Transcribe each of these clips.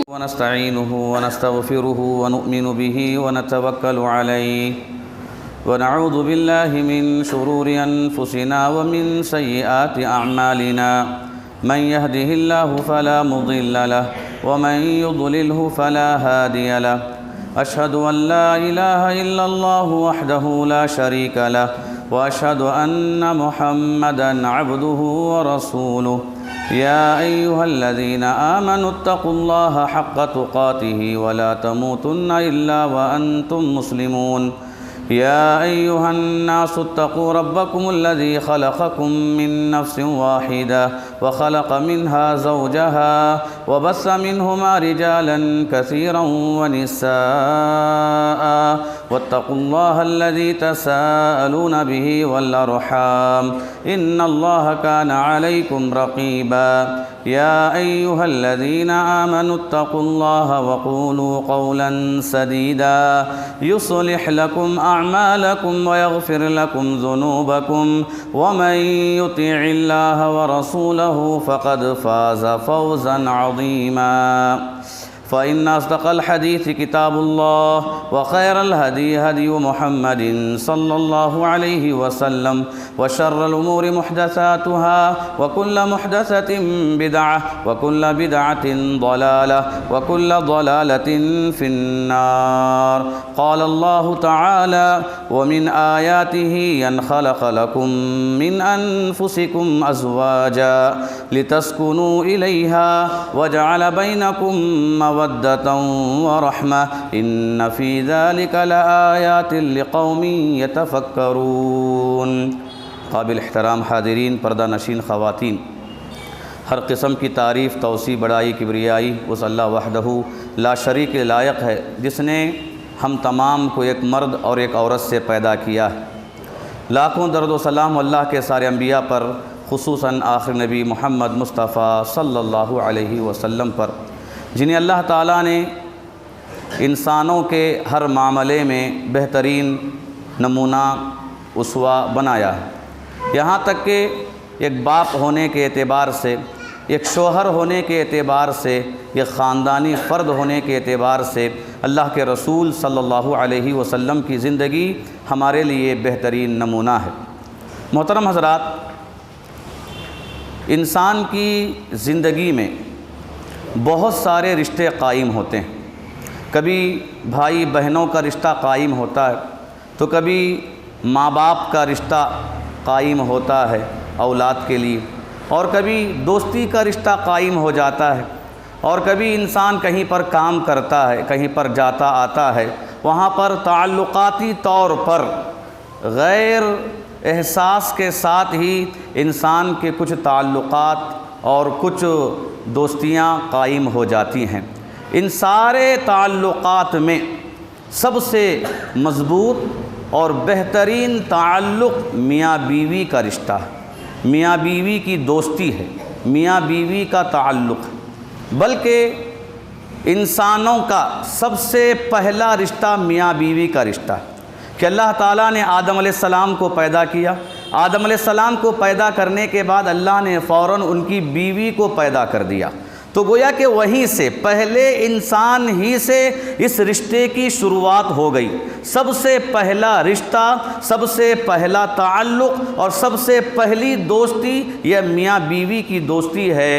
ونستعينه ونستغفره ونؤمن به ونتوكل عليه ونعوذ بالله من شرور أنفسنا ومن سيئات أعمالنا من يهده الله فلا مضل له ومن يضلله فلا هادي له أشهد أن لا إله إلا الله وحده لا شريك له وأشهد أن محمدًا عبده ورسوله يا أيها الذين آمنوا اتقوا الله حق تقاته ولا تموتن إلا وأنتم مسلمون يا أيها الناس اتقوا ربكم الذي خلقكم من نفس واحدة وخلق منها زوجها وبث منهما رجالا كثيرا ونساء واتقوا الله الذي تساءلون به والأرحام إن الله كان عليكم رقيبا يا أيها الذين آمنوا اتقوا الله وقولوا قولا سديدا يصلح لكم أعمالكم ويغفر لكم ذنوبكم ومن يطع الله ورسوله فقد فاز فوزا عظيما فإن أصدق الحديث كتاب الله وخير الهدي هدي محمد صلى الله عليه وسلم وشر الأمور محدثاتها وكل محدثة بدعة وكل بدعة ضلالة وكل ضلالة في النار قال الله تعالى ومن آياته أن خلق لكم من أنفسكم أزواجا لتسكنوا إليها وجعل بينكم مودة ورحمة إن في ذلك لآيات لقوم يتفكرون۔ قابل احترام حاضرین، پردہ نشین خواتین، ہر قسم کی تعریف، توصیف، بڑائی، کبریائی اس اللہ وحدہ لا شریک لائق ہے جس نے ہم تمام کو ایک مرد اور ایک عورت سے پیدا کیا ہے۔ لاکھوں درود و سلام اللہ کے سارے انبیاء پر، خصوصاً آخر نبی محمد مصطفیٰ صلی اللہ علیہ وسلم پر، جنہیں اللہ تعالیٰ نے انسانوں کے ہر معاملے میں بہترین نمونہ اسوہ بنایا ہے۔ یہاں تک کہ ایک باپ ہونے کے اعتبار سے، ایک شوہر ہونے کے اعتبار سے، ایک خاندانی فرد ہونے کے اعتبار سے اللہ کے رسول صلی اللہ علیہ وسلم کی زندگی ہمارے لیے بہترین نمونہ ہے۔ محترم حضرات، انسان کی زندگی میں بہت سارے رشتے قائم ہوتے ہیں۔ کبھی بھائی بہنوں کا رشتہ قائم ہوتا ہے، تو کبھی ماں باپ کا رشتہ قائم ہوتا ہے اولاد کے لیے، اور کبھی دوستی کا رشتہ قائم ہو جاتا ہے، اور کبھی انسان کہیں پر کام کرتا ہے، کہیں پر جاتا آتا ہے، وہاں پر تعلقاتی طور پر غیر احساس کے ساتھ ہی انسان کے کچھ تعلقات اور کچھ دوستیاں قائم ہو جاتی ہیں۔ ان سارے تعلقات میں سب سے مضبوط اور بہترین تعلق میاں بیوی کا رشتہ ہے، میاں بیوی کی دوستی ہے، میاں بیوی کا تعلق ہے۔ بلکہ انسانوں کا سب سے پہلا رشتہ میاں بیوی کا رشتہ ہے کہ اللہ تعالیٰ نے آدم علیہ السلام کو پیدا کیا۔ آدم علیہ السلام کو پیدا کرنے کے بعد اللہ نے فوراً ان کی بیوی کو پیدا کر دیا، تو گویا کہ وہیں سے پہلے انسان ہی سے اس رشتے کی شروعات ہو گئی۔ سب سے پہلا رشتہ، سب سے پہلا تعلق اور سب سے پہلی دوستی یہ میاں بیوی کی دوستی ہے،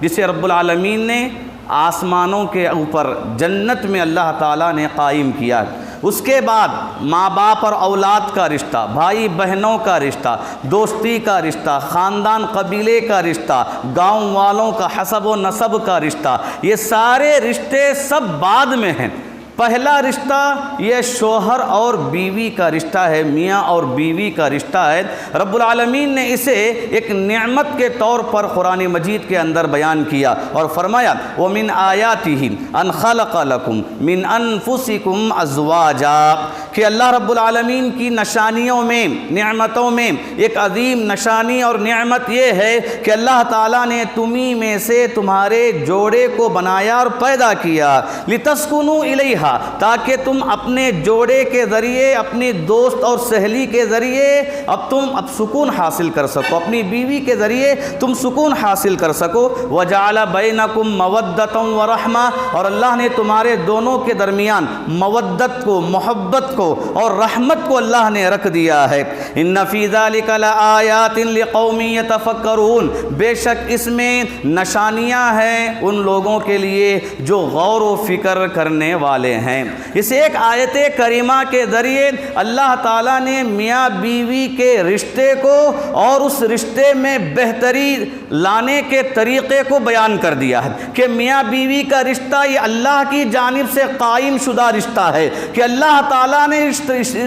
جسے رب العالمین نے آسمانوں کے اوپر جنت میں اللہ تعالیٰ نے قائم کیا۔ اس کے بعد ماں باپ اور اولاد کا رشتہ، بھائی بہنوں کا رشتہ، دوستی کا رشتہ، خاندان قبیلے کا رشتہ، گاؤں والوں کا حسب و نسب کا رشتہ، یہ سارے رشتے سب بعد میں ہیں۔ پہلا رشتہ یہ شوہر اور بیوی کا رشتہ ہے، میاں اور بیوی کا رشتہ ہے۔ رب العالمین نے اسے ایک نعمت کے طور پر قرآن مجید کے اندر بیان کیا اور فرمایا وَمِنْ آيَاتِهِ أَنْ خَلَقَ لَكُمْ مِنْ أَنفُسِكُمْ أَزْوَاجًا، کہ اللہ رب العالمین کی نشانیوں میں، نعمتوں میں ایک عظیم نشانی اور نعمت یہ ہے کہ اللہ تعالیٰ نے تمہیں میں سے تمہارے جوڑے کو بنایا اور پیدا کیا، لِتَسْكُنُوا إِلَيْهَا، کہا تاکہ تم اپنے جوڑے کے ذریعے، اپنی دوست اور سہیلی کے ذریعے اب سکون حاصل کر سکو، اپنی بیوی کے ذریعے تم سکون حاصل کر سکو۔ وَجَعَلَ بَيْنَكُمْ مَوَدَّةً وَرَحْمَةً، اور اللہ نے تمہارے دونوں کے درمیان مودت کو، محبت کو اور رحمت کو اللہ نے رکھ دیا ہے۔ إِنَّ فِي ذَلِكَ لَآيَاتٍ لِقَوْمٍ يَتَفَكَّرُونَ، بے شک اس میں نشانیاں ہیں ان لوگوں کے لیے جو غور و فکر کرنے والے ہیں۔ اس ایک آیت کریمہ کے ذریعے اللہ تعالیٰ نے میاں بیوی کے رشتے کو اور اس رشتے میں بہتری لانے کے طریقے کو بیان کر دیا ہے کہ میاں بیوی کا رشتہ یہ اللہ کی جانب سے قائم شدہ رشتہ ہے، کہ اللہ تعالیٰ نے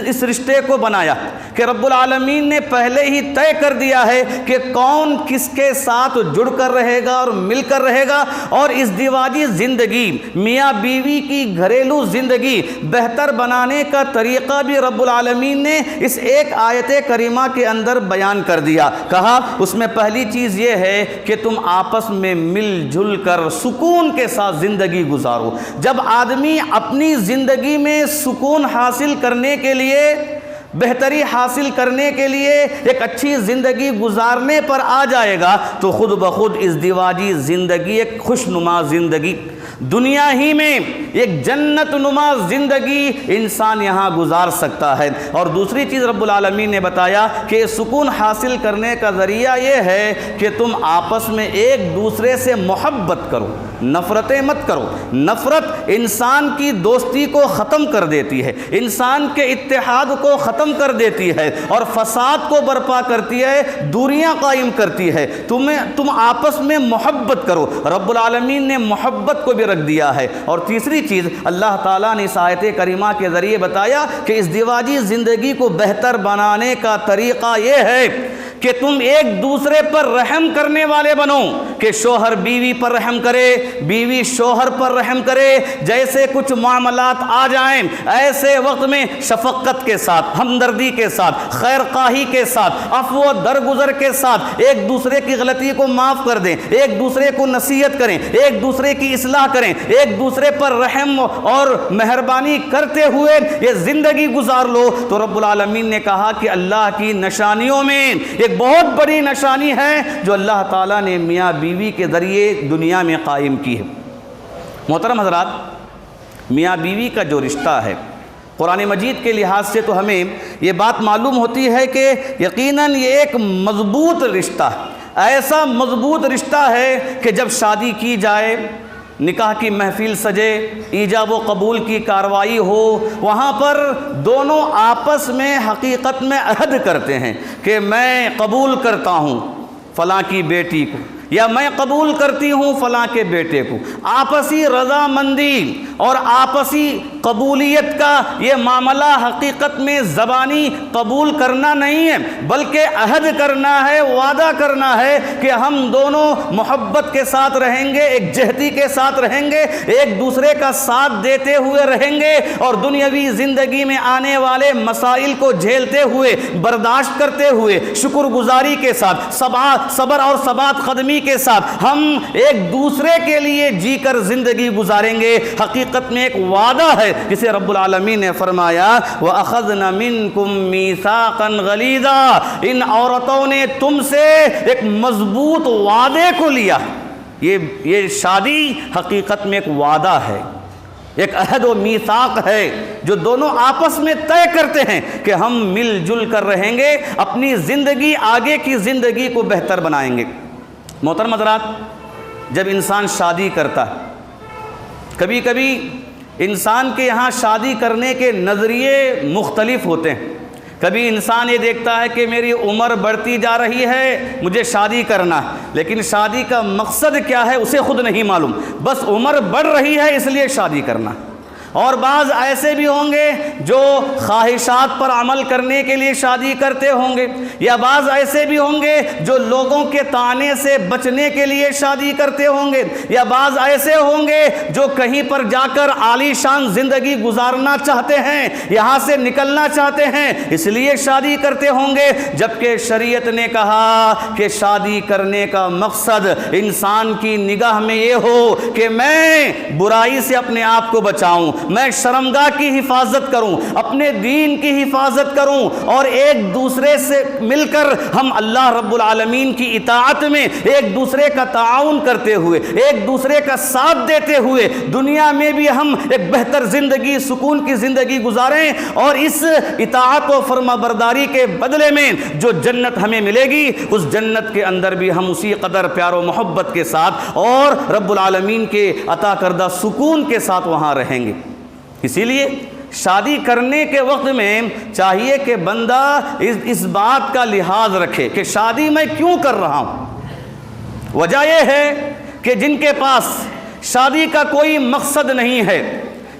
اس رشتے کو بنایا، کہ رب العالمین نے پہلے ہی طے کر دیا ہے کہ کون کس کے ساتھ جڑ کر رہے گا اور مل کر رہے گا، اور اس دیواجی زندگی، میاں بیوی کی گھریلو زندگی بہتر بنانے کا طریقہ بھی رب العالمین نے اس ایک آیت کریمہ کے اندر بیان کر دیا۔ کہا اس میں پہلی چیز یہ ہے کہ تم آپس میں مل جل کر سکون کے ساتھ زندگی گزارو۔ جب آدمی اپنی زندگی میں سکون حاصل کرنے کے لیے، بہتری حاصل کرنے کے لیے، ایک اچھی زندگی گزارنے پر آ جائے گا تو خود بخود اس دیواجی زندگی ایک خوشنما زندگی، دنیا ہی میں ایک جنت نما زندگی انسان یہاں گزار سکتا ہے۔ اور دوسری چیز رب العالمین نے بتایا کہ سکون حاصل کرنے کا ذریعہ یہ ہے کہ تم آپس میں ایک دوسرے سے محبت کرو، نفرتیں مت کرو۔ نفرت انسان کی دوستی کو ختم کر دیتی ہے، انسان کے اتحاد کو ختم کر دیتی ہے اور فساد کو برپا کرتی ہے، دوریاں قائم کرتی ہے۔ تم آپس میں محبت کرو۔ رب العالمین نے محبت کو بھی رکھ دیا ہے۔ اور تیسری چیز اللہ تعالیٰ نے اس آیت کریمہ کے ذریعے بتایا کہ اس دیواجی زندگی کو بہتر بنانے کا طریقہ یہ ہے کہ تم ایک دوسرے پر رحم کرنے والے بنو، کہ شوہر بیوی پر رحم کرے، بیوی شوہر پر رحم کرے۔ جیسے کچھ معاملات آ جائیں ایسے وقت میں شفقت کے ساتھ، ہمدردی کے ساتھ، خیر خواہی کے ساتھ، عفو و درگزر کے ساتھ ایک دوسرے کی غلطی کو معاف کر دیں، ایک دوسرے کو نصیحت کریں، ایک دوسرے کی اصلاح کریں، ایک دوسرے پر رحم اور مہربانی کرتے ہوئے یہ زندگی گزار لو۔ تو رب العالمین نے کہا کہ اللہ کی نشانیوں میں ایک بہت بڑی نشانی ہے جو اللہ تعالیٰ نے میاں بیوی کے ذریعے دنیا میں قائم کی ہے۔ محترم حضرات، میاں بیوی کا جو رشتہ ہے قرآن مجید کے لحاظ سے تو ہمیں یہ بات معلوم ہوتی ہے کہ یقیناً یہ ایک مضبوط رشتہ ہے، ایسا مضبوط رشتہ ہے کہ جب شادی کی جائے، نکاح کی محفل سجے، ایجاب و قبول کی کارروائی ہو، وہاں پر دونوں آپس میں حقیقت میں عہد کرتے ہیں کہ میں قبول کرتا ہوں فلاں کی بیٹی کو، یا میں قبول کرتی ہوں فلاں کے بیٹے کو۔ آپسی رضامندی اور آپسی قبولیت کا یہ معاملہ حقیقت میں زبانی قبول کرنا نہیں ہے، بلکہ عہد کرنا ہے، وعدہ کرنا ہے کہ ہم دونوں محبت کے ساتھ رہیں گے، ایک جہتی کے ساتھ رہیں گے، ایک دوسرے کا ساتھ دیتے ہوئے رہیں گے، اور دنیاوی زندگی میں آنے والے مسائل کو جھیلتے ہوئے، برداشت کرتے ہوئے، شکر گزاری کے ساتھ، صبر اور ثبات قدمی کے ساتھ ہم ایک دوسرے کے لیے جی کر زندگی گزاریں گے۔ حقیقت میں ایک وعدہ ہے جسے رب العالمین نے فرمایا وَأَخَذْنَ مِنْكُمْ مِيثَاقًا غَلِيظًا، ان عورتوں نے تم سے ایک مضبوط وعدے کو لیا۔ یہ شادی حقیقت میں ایک وعدہ ہے، ایک عہد و میثاق ہے جو دونوں آپس میں طے کرتے ہیں کہ ہم مل جل کر رہیں گے، اپنی زندگی، آگے کی زندگی کو بہتر بنائیں گے۔ محترم حضرات، جب انسان شادی کرتا ہے، کبھی کبھی انسان کے یہاں شادی کرنے کے نظریے مختلف ہوتے ہیں۔ کبھی انسان یہ دیکھتا ہے کہ میری عمر بڑھتی جا رہی ہے، مجھے شادی کرنا ہے، لیکن شادی کا مقصد کیا ہے اسے خود نہیں معلوم، بس عمر بڑھ رہی ہے اس لیے شادی کرنا۔ اور بعض ایسے بھی ہوں گے جو خواہشات پر عمل کرنے کے لیے شادی کرتے ہوں گے، یا بعض ایسے بھی ہوں گے جو لوگوں کے طعنے سے بچنے کے لیے شادی کرتے ہوں گے، یا بعض ایسے ہوں گے جو کہیں پر جا کر عالی شان زندگی گزارنا چاہتے ہیں، یہاں سے نکلنا چاہتے ہیں، اس لیے شادی کرتے ہوں گے۔ جبکہ شریعت نے کہا کہ شادی کرنے کا مقصد انسان کی نگاہ میں یہ ہو کہ میں برائی سے اپنے آپ کو بچاؤں، میں شرمگاہ کی حفاظت کروں، اپنے دین کی حفاظت کروں، اور ایک دوسرے سے مل کر ہم اللہ رب العالمین کی اطاعت میں ایک دوسرے کا تعاون کرتے ہوئے، ایک دوسرے کا ساتھ دیتے ہوئے دنیا میں بھی ہم ایک بہتر زندگی، سکون کی زندگی گزاریں، اور اس اطاعت و فرما برداری کے بدلے میں جو جنت ہمیں ملے گی اس جنت کے اندر بھی ہم اسی قدر پیار و محبت کے ساتھ اور رب العالمین کے عطا کردہ سکون کے ساتھ وہاں رہیں گے۔ اسی لیے شادی کرنے کے وقت میں چاہیے کہ بندہ اس بات کا لحاظ رکھے کہ شادی میں کیوں کر رہا ہوں۔ وجہ یہ ہے کہ جن کے پاس شادی کا کوئی مقصد نہیں ہے،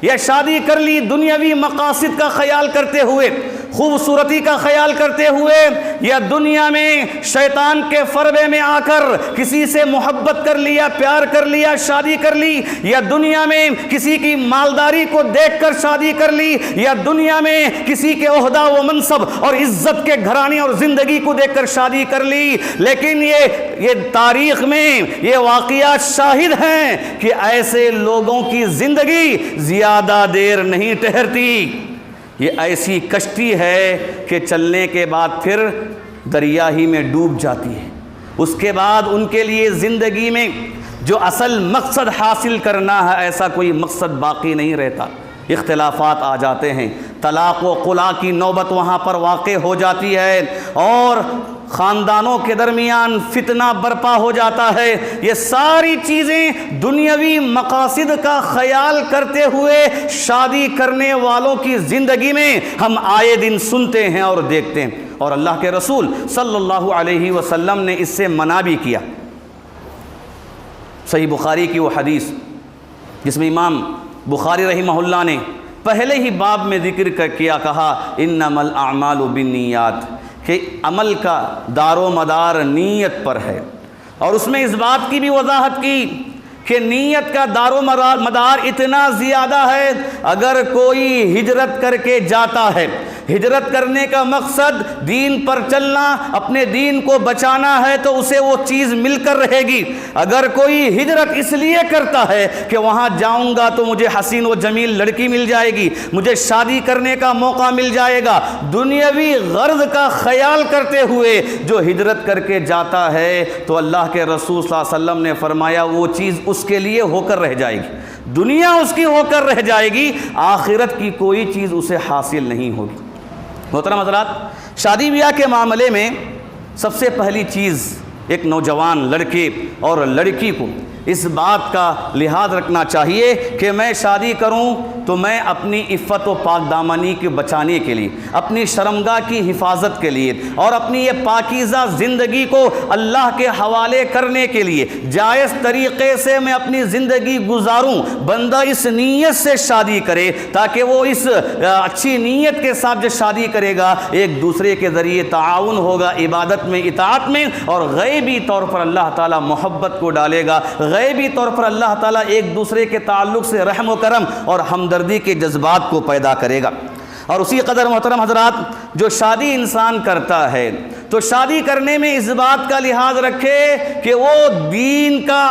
یا شادی کر لی دنیاوی مقاصد کا خیال کرتے ہوئے، خوبصورتی کا خیال کرتے ہوئے، یا دنیا میں شیطان کے فربے میں آ کر کسی سے محبت کر لیا، پیار کر لیا، شادی کر لی، یا دنیا میں کسی کی مالداری کو دیکھ کر شادی کر لی، یا دنیا میں کسی کے عہدہ و منصب اور عزت کے گھرانے اور زندگی کو دیکھ کر شادی کر لی۔ لیکن یہ تاریخ میں یہ واقعات شاہد ہیں کہ ایسے لوگوں کی زندگی زیادہ دیر نہیں ٹھہرتی۔ یہ ایسی کشتی ہے کہ چلنے کے بعد پھر دریا ہی میں ڈوب جاتی ہے۔ اس کے بعد ان کے لیے زندگی میں جو اصل مقصد حاصل کرنا ہے ایسا کوئی مقصد باقی نہیں رہتا۔ اختلافات آ جاتے ہیں، طلاق و خلا کی نوبت وہاں پر واقع ہو جاتی ہے، اور خاندانوں کے درمیان فتنہ برپا ہو جاتا ہے۔ یہ ساری چیزیں دنیاوی مقاصد کا خیال کرتے ہوئے شادی کرنے والوں کی زندگی میں ہم آئے دن سنتے ہیں اور دیکھتے ہیں، اور اللہ کے رسول صلی اللہ علیہ وسلم نے اس سے منع بھی کیا۔ صحیح بخاری کی وہ حدیث جس میں امام بخاری رحمہ اللہ نے پہلے ہی باب میں ذکر کیا، کہا انما الاعمال بالنیات، کہ عمل کا دار و مدار نیت پر ہے، اور اس میں اس بات کی بھی وضاحت کی کہ نیت کا دار و مدار اتنا زیادہ ہے، اگر کوئی ہجرت کر کے جاتا ہے، ہجرت کرنے کا مقصد دین پر چلنا، اپنے دین کو بچانا ہے، تو اسے وہ چیز مل کر رہے گی۔ اگر کوئی ہجرت اس لیے کرتا ہے کہ وہاں جاؤں گا تو مجھے حسین و جمیل لڑکی مل جائے گی، مجھے شادی کرنے کا موقع مل جائے گا، دنیاوی غرض کا خیال کرتے ہوئے جو ہجرت کر کے جاتا ہے، تو اللہ کے رسول صلی اللہ علیہ وسلم نے فرمایا وہ چیز اس کے لیے ہو کر رہ جائے گی، دنیا اس کی ہو کر رہ جائے گی، آخرت کی کوئی چیز اسے حاصل نہیں ہوگی۔ محترم حضرات، شادی بیاہ کے معاملے میں سب سے پہلی چیز ایک نوجوان لڑکے اور لڑکی کو اس بات کا لحاظ رکھنا چاہیے کہ میں شادی کروں تو میں اپنی عفت و پاک دامنی کے بچانے کے لیے، اپنی شرمگاہ کی حفاظت کے لیے، اور اپنی یہ پاکیزہ زندگی کو اللہ کے حوالے کرنے کے لیے جائز طریقے سے میں اپنی زندگی گزاروں۔ بندہ اس نیت سے شادی کرے تاکہ وہ اس اچھی نیت کے ساتھ جو شادی کرے گا ایک دوسرے کے ذریعے تعاون ہوگا، عبادت میں، اطاعت میں، اور غیبی طور پر اللہ تعالیٰ محبت کو ڈالے گا، غیبی طور پر اللہ تعالیٰ ایک دوسرے کے تعلق سے رحم و کرم اور ہمدردی کے جذبات کو پیدا کرے گا۔ اور اسی قدر محترم حضرات، جو شادی انسان کرتا ہے تو شادی کرنے میں اس بات کا لحاظ رکھے کہ وہ دین کا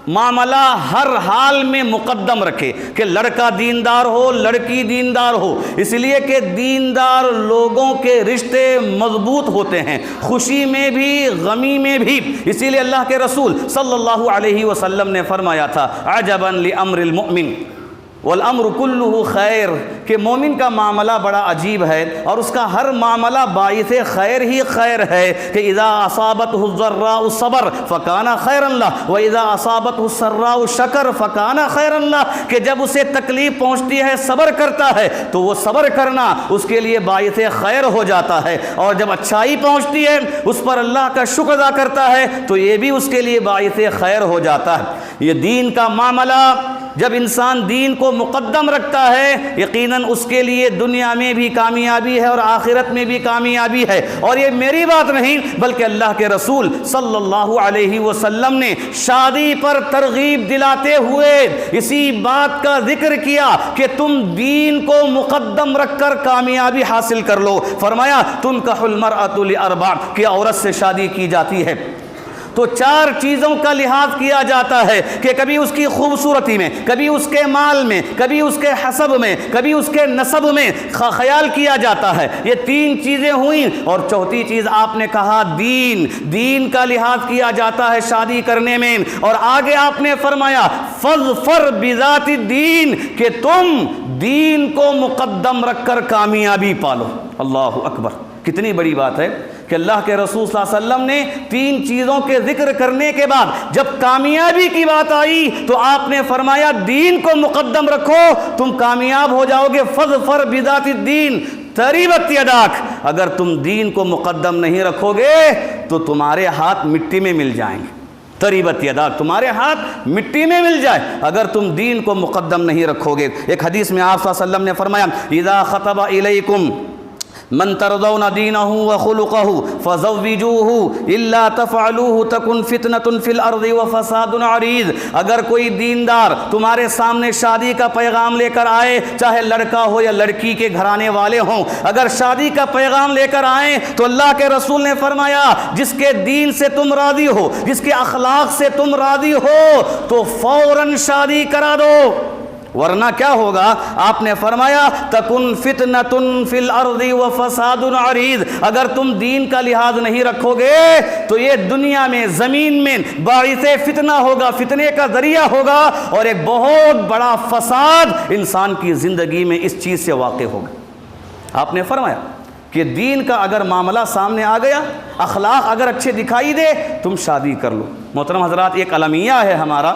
معاملہ ہر حال میں مقدم رکھے، کہ لڑکا دیندار ہو، لڑکی دیندار ہو، اس لیے کہ دیندار لوگوں کے رشتے مضبوط ہوتے ہیں، خوشی میں بھی غمی میں بھی۔ اسی لیے اللہ کے رسول صلی اللہ علیہ وسلم نے فرمایا تھا عجبا لامر المؤمن والامر کلہ خیر، کہ مومن کا معاملہ بڑا عجیب ہے اور اس کا ہر معاملہ باعث خیر ہی خیر ہے، کہ اذا اصابتہ الضراء صبر فکان خیرا لہ واذا اصابتہ السراء شکر فکان خیرا لہ، کہ جب اسے تکلیف پہنچتی ہے صبر کرتا ہے تو وہ صبر کرنا اس کے لیے باعث خیر ہو جاتا ہے، اور جب اچھائی پہنچتی ہے اس پر اللہ کا شکر ادا کرتا ہے تو یہ بھی اس کے لیے باعث خیر ہو جاتا ہے۔ یہ دین کا معاملہ جب انسان دین کو مقدم رکھتا ہے یقیناً اس کے لیے دنیا میں بھی کامیابی ہے اور آخرت میں بھی کامیابی ہے۔ اور یہ میری بات نہیں بلکہ اللہ کے رسول صلی اللہ علیہ وسلم نے شادی پر ترغیب دلاتے ہوئے اسی بات کا ذکر کیا کہ تم دین کو مقدم رکھ کر کامیابی حاصل کر لو۔ فرمایا تنکح المرأۃ لاربع، کہ عورت سے شادی کی جاتی ہے تو 4 چیزوں کا لحاظ کیا جاتا ہے کہ کبھی اس کی خوبصورتی میں، کبھی اس کے مال میں، کبھی اس کے حسب میں، کبھی اس کے نسب میں خیال کیا جاتا ہے۔ یہ 3 چیزیں ہوئیں، اور چوتھی چیز آپ نے کہا دین کا لحاظ کیا جاتا ہے شادی کرنے میں، اور آگے آپ نے فرمایا فاظفر بذات الدین، کہ تم دین کو مقدم رکھ کر کامیابی پالو۔ اللہ اکبر، کتنی بڑی بات ہے کہ اللہ کے رسول صلی اللہ علیہ وسلم نے 3 چیزوں کے ذکر کرنے کے بعد جب کامیابی کی بات آئی تو آپ نے فرمایا دین کو مقدم رکھو، تم کامیاب ہو جاؤ گے۔ فاظفر بذات الدین تریبت یداک، اگر تم دین کو مقدم نہیں رکھو گے تو تمہارے ہاتھ مٹی میں مل جائیں گے۔ تریبت یداک، تمہارے ہاتھ مٹی میں مل جائے اگر تم دین کو مقدم نہیں رکھو گے۔ ایک حدیث میں آپ صلی اللہ علیہ وسلم نے فرمایا اذا خطب الیکم من ترضون دینہ وخلقہ فزوجوہ الا تفعلوہ تکن فتنۃ فی الارض وفساد عریض۔ اگر کوئی دیندار تمہارے سامنے شادی کا پیغام لے کر آئے، چاہے لڑکا ہو یا لڑکی کے گھرانے والے ہوں، اگر شادی کا پیغام لے کر آئیں تو اللہ کے رسول نے فرمایا جس کے دین سے تم راضی ہو، جس کے اخلاق سے تم راضی ہو تو فوراً شادی کرا دو، ورنہ کیا ہوگا؟ آپ نے فرمایا تکن فتنۃ فی الارض وفساد عریض، اگر تم دین کا لحاظ نہیں رکھو گے تو یہ دنیا میں، زمین میں باعث فتنہ ہوگا، فتنے کا ذریعہ ہوگا، اور ایک بہت بڑا فساد انسان کی زندگی میں اس چیز سے واقع ہوگا۔ آپ نے فرمایا کہ دین کا اگر معاملہ سامنے آ گیا، اخلاق اگر اچھے دکھائی دے، تم شادی کر لو۔ محترم حضرات، ایک المیہ ہے ہمارا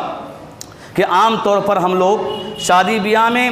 کہ عام طور پر ہم لوگ شادی بیاہ میں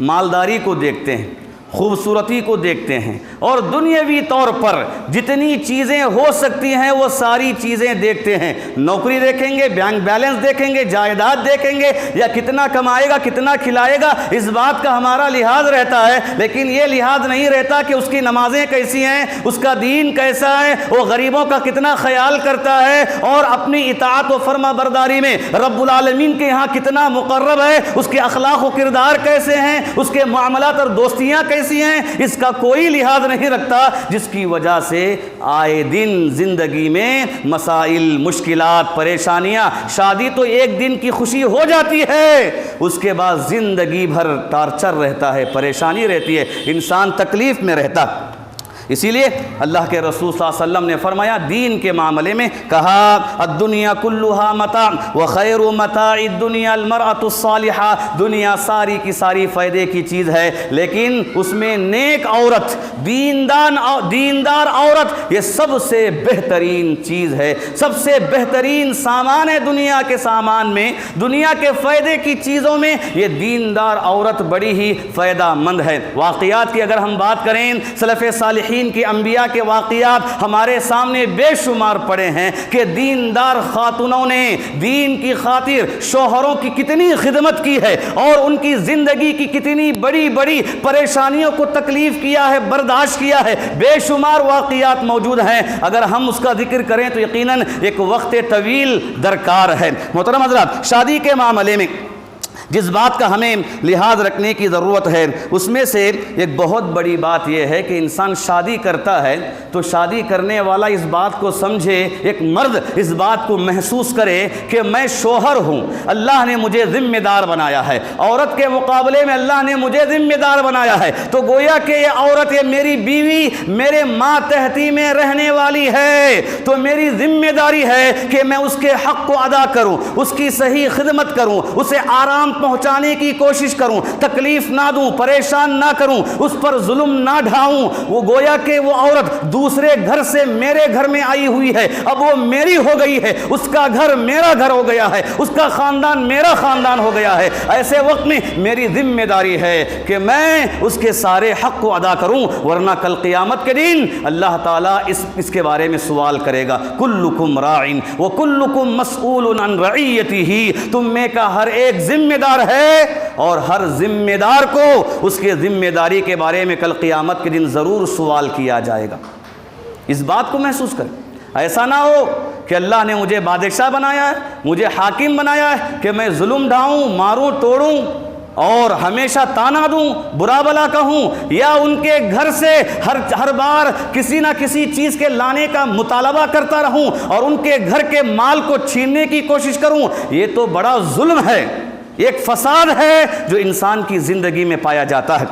مالداری کو دیکھتے ہیں، خوبصورتی کو دیکھتے ہیں، اور دنیاوی طور پر جتنی چیزیں ہو سکتی ہیں وہ ساری چیزیں دیکھتے ہیں۔ نوکری دیکھیں گے، بینک بیلنس دیکھیں گے، جائیداد دیکھیں گے، یا کتنا کمائے گا، کتنا کھلائے گا، اس بات کا ہمارا لحاظ رہتا ہے، لیکن یہ لحاظ نہیں رہتا کہ اس کی نمازیں کیسی ہیں، اس کا دین کیسا ہے، وہ غریبوں کا کتنا خیال کرتا ہے، اور اپنی اطاعت و فرما برداری میں رب العالمین کے یہاں کتنا مقرب ہے، اس کے اخلاق و کردار کیسے ہیں، اس کے معاملات اور دوستیاں کیسی ہیں، اس کا کوئی لحاظ نہیں رکھتا، جس کی وجہ سے آئے دن زندگی میں مسائل، مشکلات، پریشانیاں۔ شادی تو ایک دن کی خوشی ہو جاتی ہے، اس کے بعد زندگی بھر ٹارچر رہتا ہے، پریشانی رہتی ہے، انسان تکلیف میں رہتا۔ اسی لیے اللہ کے رسول صلی اللہ علیہ وسلم نے فرمایا دین کے معاملے میں کہا الدنیا کلھا متاع وخیر متاع الدنیا المرأة الصالحہ، دنیا ساری کی ساری فائدے کی چیز ہے، لیکن اس میں نیک عورت، دیندار عورت یہ سب سے بہترین چیز ہے، سب سے بہترین سامان ہے دنیا کے سامان میں، دنیا کے فائدے کی چیزوں میں یہ دیندار عورت بڑی ہی فائدہ مند ہے۔ واقعات کی اگر ہم بات کریں، سلف صالحین کے، انبیاء کے واقعات ہمارے سامنے بے شمار پڑے ہیں کہ دیندار خاتونوں نے دین کی خاطر شوہروں کی کتنی خدمت کی ہے، اور ان کی زندگی کی کتنی بڑی بڑی پریشانیوں کو تکلیف کیا ہے، برداشت کیا ہے، بے شمار واقعات موجود ہیں۔ اگر ہم اس کا ذکر کریں تو یقیناً ایک وقت طویل درکار ہے۔ محترم حضرات، شادی کے معاملے میں جس بات کا ہمیں لحاظ رکھنے کی ضرورت ہے اس میں سے ایک بہت بڑی بات یہ ہے کہ انسان شادی کرتا ہے تو شادی کرنے والا اس بات کو سمجھے، ایک مرد اس بات کو محسوس کرے کہ میں شوہر ہوں، اللہ نے مجھے ذمہ دار بنایا ہے، عورت کے مقابلے میں اللہ نے مجھے ذمہ دار بنایا ہے، تو گویا کہ یہ عورت، یہ میری بیوی میرے ماتحتی میں رہنے والی ہے، تو میری ذمہ داری ہے کہ میں اس کے حق کو ادا کروں، اس کی صحیح خدمت کروں، اسے آرام پہنچانے کی کوشش کروں، تکلیف نہ دوں، پریشان نہ کروں، اس پر ظلم نہ ڈھاؤں۔ وہ گویا کہ وہ عورت دوسرے گھر سے میرے گھر میں آئی ہوئی ہے، اب وہ میری ہو گئی ہے، اس کا گھر میرا گھر ہو گیا ہے، اس کا خاندان میرا خاندان ہو گیا ہے۔ ایسے وقت میں میری ذمہ داری ہے کہ میں اس کے سارے حق کو ادا کروں، ورنہ کل قیامت کے دن اللہ تعالیٰ اس کے بارے میں سوال کرے گا۔ کلکم راعٍ وکلکم مسئول عن رعیتہ، تم میں کا ہر ایک ذمہ دار ہے، اور ہر ذمہ دار کو اس کے ذمہ داری کے بارے میں کل قیامت کے دن ضرور سوال کیا جائے گا۔ اس بات کو محسوس کریں، ایسا نہ ہو کہ اللہ نے مجھے بادشاہ بنایا ہے، مجھے حاکم بنایا ہے کہ میں ظلم ڈھاؤں، ماروں، توڑوں، اور ہمیشہ تانا دوں، برا بلا کہوں، یا ان کے گھر سے ہر بار کسی نہ کسی چیز کے لانے کا مطالبہ کرتا رہوں اور ان کے گھر کے مال کو چھیننے کی کوشش کروں، یہ تو بڑا ظلم ہے، ایک فساد ہے جو انسان کی زندگی میں پایا جاتا ہے۔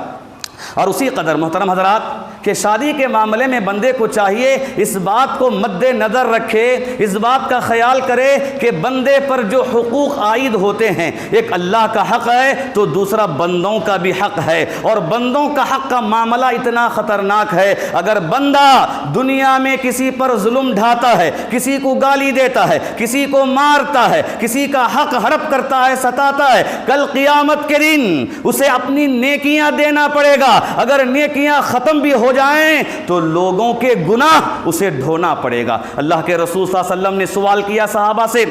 اور اسی قدر محترم حضرات کہ شادی کے معاملے میں بندے کو چاہیے اس بات کو مد نظر رکھے، اس بات کا خیال کرے کہ بندے پر جو حقوق عائد ہوتے ہیں، ایک اللہ کا حق ہے تو دوسرا بندوں کا بھی حق ہے، اور بندوں کا حق کا معاملہ اتنا خطرناک ہے، اگر بندہ دنیا میں کسی پر ظلم ڈھاتا ہے، کسی کو گالی دیتا ہے، کسی کو مارتا ہے، کسی کا حق ہڑپ کرتا ہے، ستاتا ہے، کل قیامت کے دن اسے اپنی نیکیاں دینا پڑے گا، اگر نیکیاں ختم بھی ہو جائیں تو لوگوں کے گناہ اسے ڈھونا پڑے گا۔ اللہ کے رسول صلی اللہ علیہ وسلم نے سوال کیا صحابہ سے،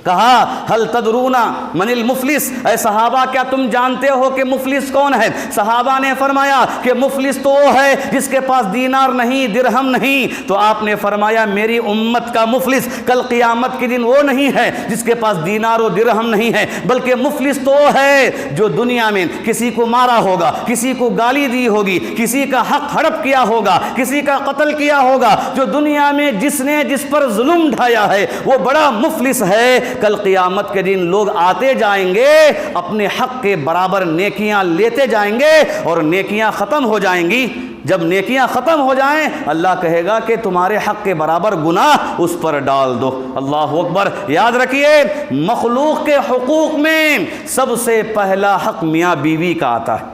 کہا ہل تدرون من المفلس، اے صحابہ کیا تم جانتے ہو کہ مفلس کون ہے؟ صحابہ نے فرمایا کہ مفلس تو وہ ہے جس کے پاس دینار نہیں، درہم نہیں۔ تو آپ نے فرمایا میری امت کا مفلس کل قیامت کے دن وہ نہیں ہے جس کے پاس دینار و درہم نہیں ہے، بلکہ مفلس تو وہ ہے جو دنیا میں کسی کو مارا ہوگا، کسی کو گالی دی ہوگی، کسی کا حق ہڑپ کیا ہوگا، کسی کا قتل کیا ہوگا، جو دنیا میں جس نے جس پر ظلم ڈھایا ہے وہ بڑا مفلس ہے۔ کل قیامت کے دن لوگ آتے جائیں گے، اپنے حق کے برابر نیکیاں لیتے جائیں گے اور نیکیاں ختم ہو جائیں گی۔ جب نیکیاں ختم ہو جائیں اللہ کہے گا کہ تمہارے حق کے برابر گناہ اس پر ڈال دو۔ اللہ اکبر۔ یاد رکھیے مخلوق کے حقوق میں سب سے پہلا حق میاں بیوی کا آتا ہے۔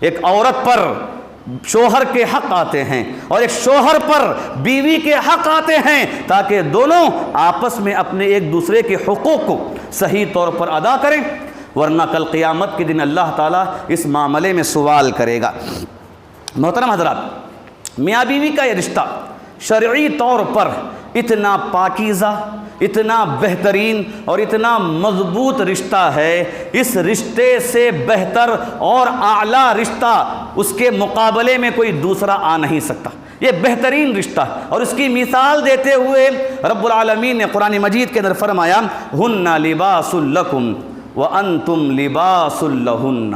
ایک عورت پر شوہر کے حق آتے ہیں اور ایک شوہر پر بیوی کے حق آتے ہیں، تاکہ دونوں آپس میں اپنے ایک دوسرے کے حقوق کو صحیح طور پر ادا کریں، ورنہ کل قیامت کے دن اللہ تعالیٰ اس معاملے میں سوال کرے گا۔ محترم حضرات، میاں بیوی کا یہ رشتہ شرعی طور پر اتنا پاکیزہ، اتنا بہترین اور اتنا مضبوط رشتہ ہے، اس رشتے سے بہتر اور اعلیٰ رشتہ اس کے مقابلے میں کوئی دوسرا آ نہیں سکتا۔ یہ بہترین رشتہ ہے، اور اس کی مثال دیتے ہوئے رب العالمین نے قرآن مجید کے اندر فرمایا ہن لباس لکم وانتم لباس لہن،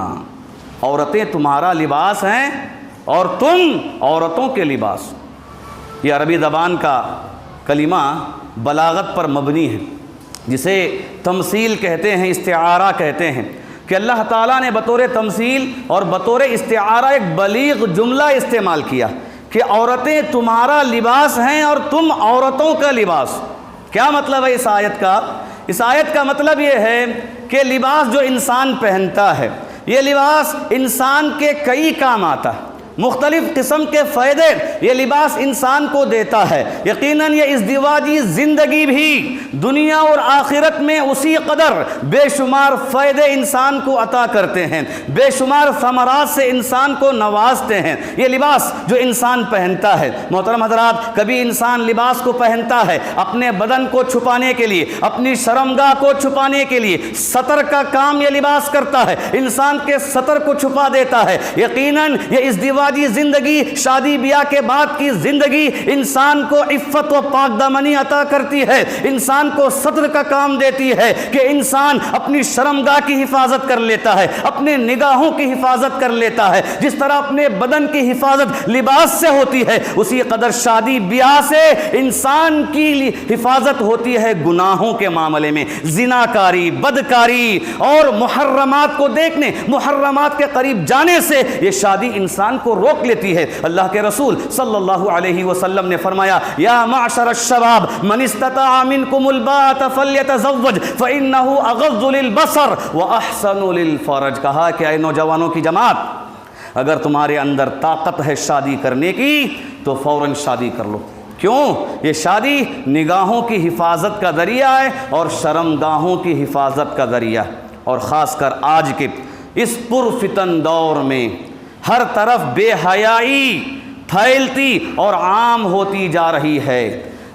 عورتیں تمہارا لباس ہیں اور تم عورتوں کے لباس۔ یہ عربی زبان کا کلمہ بلاغت پر مبنی ہے، جسے تمثیل کہتے ہیں، استعارہ کہتے ہیں، کہ اللہ تعالیٰ نے بطور تمثیل اور بطور استعارہ ایک بلیغ جملہ استعمال کیا کہ عورتیں تمہارا لباس ہیں اور تم عورتوں کا لباس۔ کیا مطلب ہے اس آیت کا؟ اس آیت کا مطلب یہ ہے کہ لباس جو انسان پہنتا ہے، یہ لباس انسان کے کئی کام آتا ہے، مختلف قسم کے فائدے یہ لباس انسان کو دیتا ہے۔ یقیناً یہ ازدواجی زندگی بھی دنیا اور آخرت میں اسی قدر بے شمار فائدے انسان کو عطا کرتے ہیں، بے شمار ثمرات سے انسان کو نوازتے ہیں۔ یہ لباس جو انسان پہنتا ہے، محترم حضرات، کبھی انسان لباس کو پہنتا ہے اپنے بدن کو چھپانے کے لیے، اپنی شرمگاہ کو چھپانے کے لیے، ستر کا کام یہ لباس کرتا ہے، انسان کے ستر کو چھپا دیتا ہے۔ یقیناً یہ ازدواجی زندگی، شادی بیاہ کے بعد کی زندگی انسان کو عفت و پاک دامنی عطا کرتی ہے، انسان کو ستر کا کام دیتی ہے کہ انسان اپنی شرمگاہ کی حفاظت کر لیتا ہے، اپنے نگاہوں کی حفاظت کر لیتا ہے۔ جس طرح اپنے بدن کی حفاظت لباس سے ہوتی ہے، اسی قدر شادی بیاہ سے انسان کی حفاظت ہوتی ہے گناہوں کے معاملے میں۔ زناکاری، بدکاری اور محرمات کو دیکھنے، محرمات کے قریب جانے سے یہ شادی انسان کو روک لیتی ہے۔ اللہ کے رسول صلی اللہ علیہ وسلم نے فرمایا یا معشر الشباب من استطاع منکم الباءۃ فلیتزوج فانہ اغض للبصر واحسن للفرج، کہا کہ اے نوجوانوں کی جماعت، اگر تمہارے اندر طاقت ہے شادی کرنے کی تو فوراً شادی کر لو۔ کیوں؟ یہ شادی نگاہوں کی حفاظت کا ذریعہ ہے اور شرمگاہوں کی حفاظت کا ذریعہ ہے، اور خاص کر آج کے اس پرفتن دور میں ہر طرف بے حیائی پھیلتی اور عام ہوتی جا رہی ہے،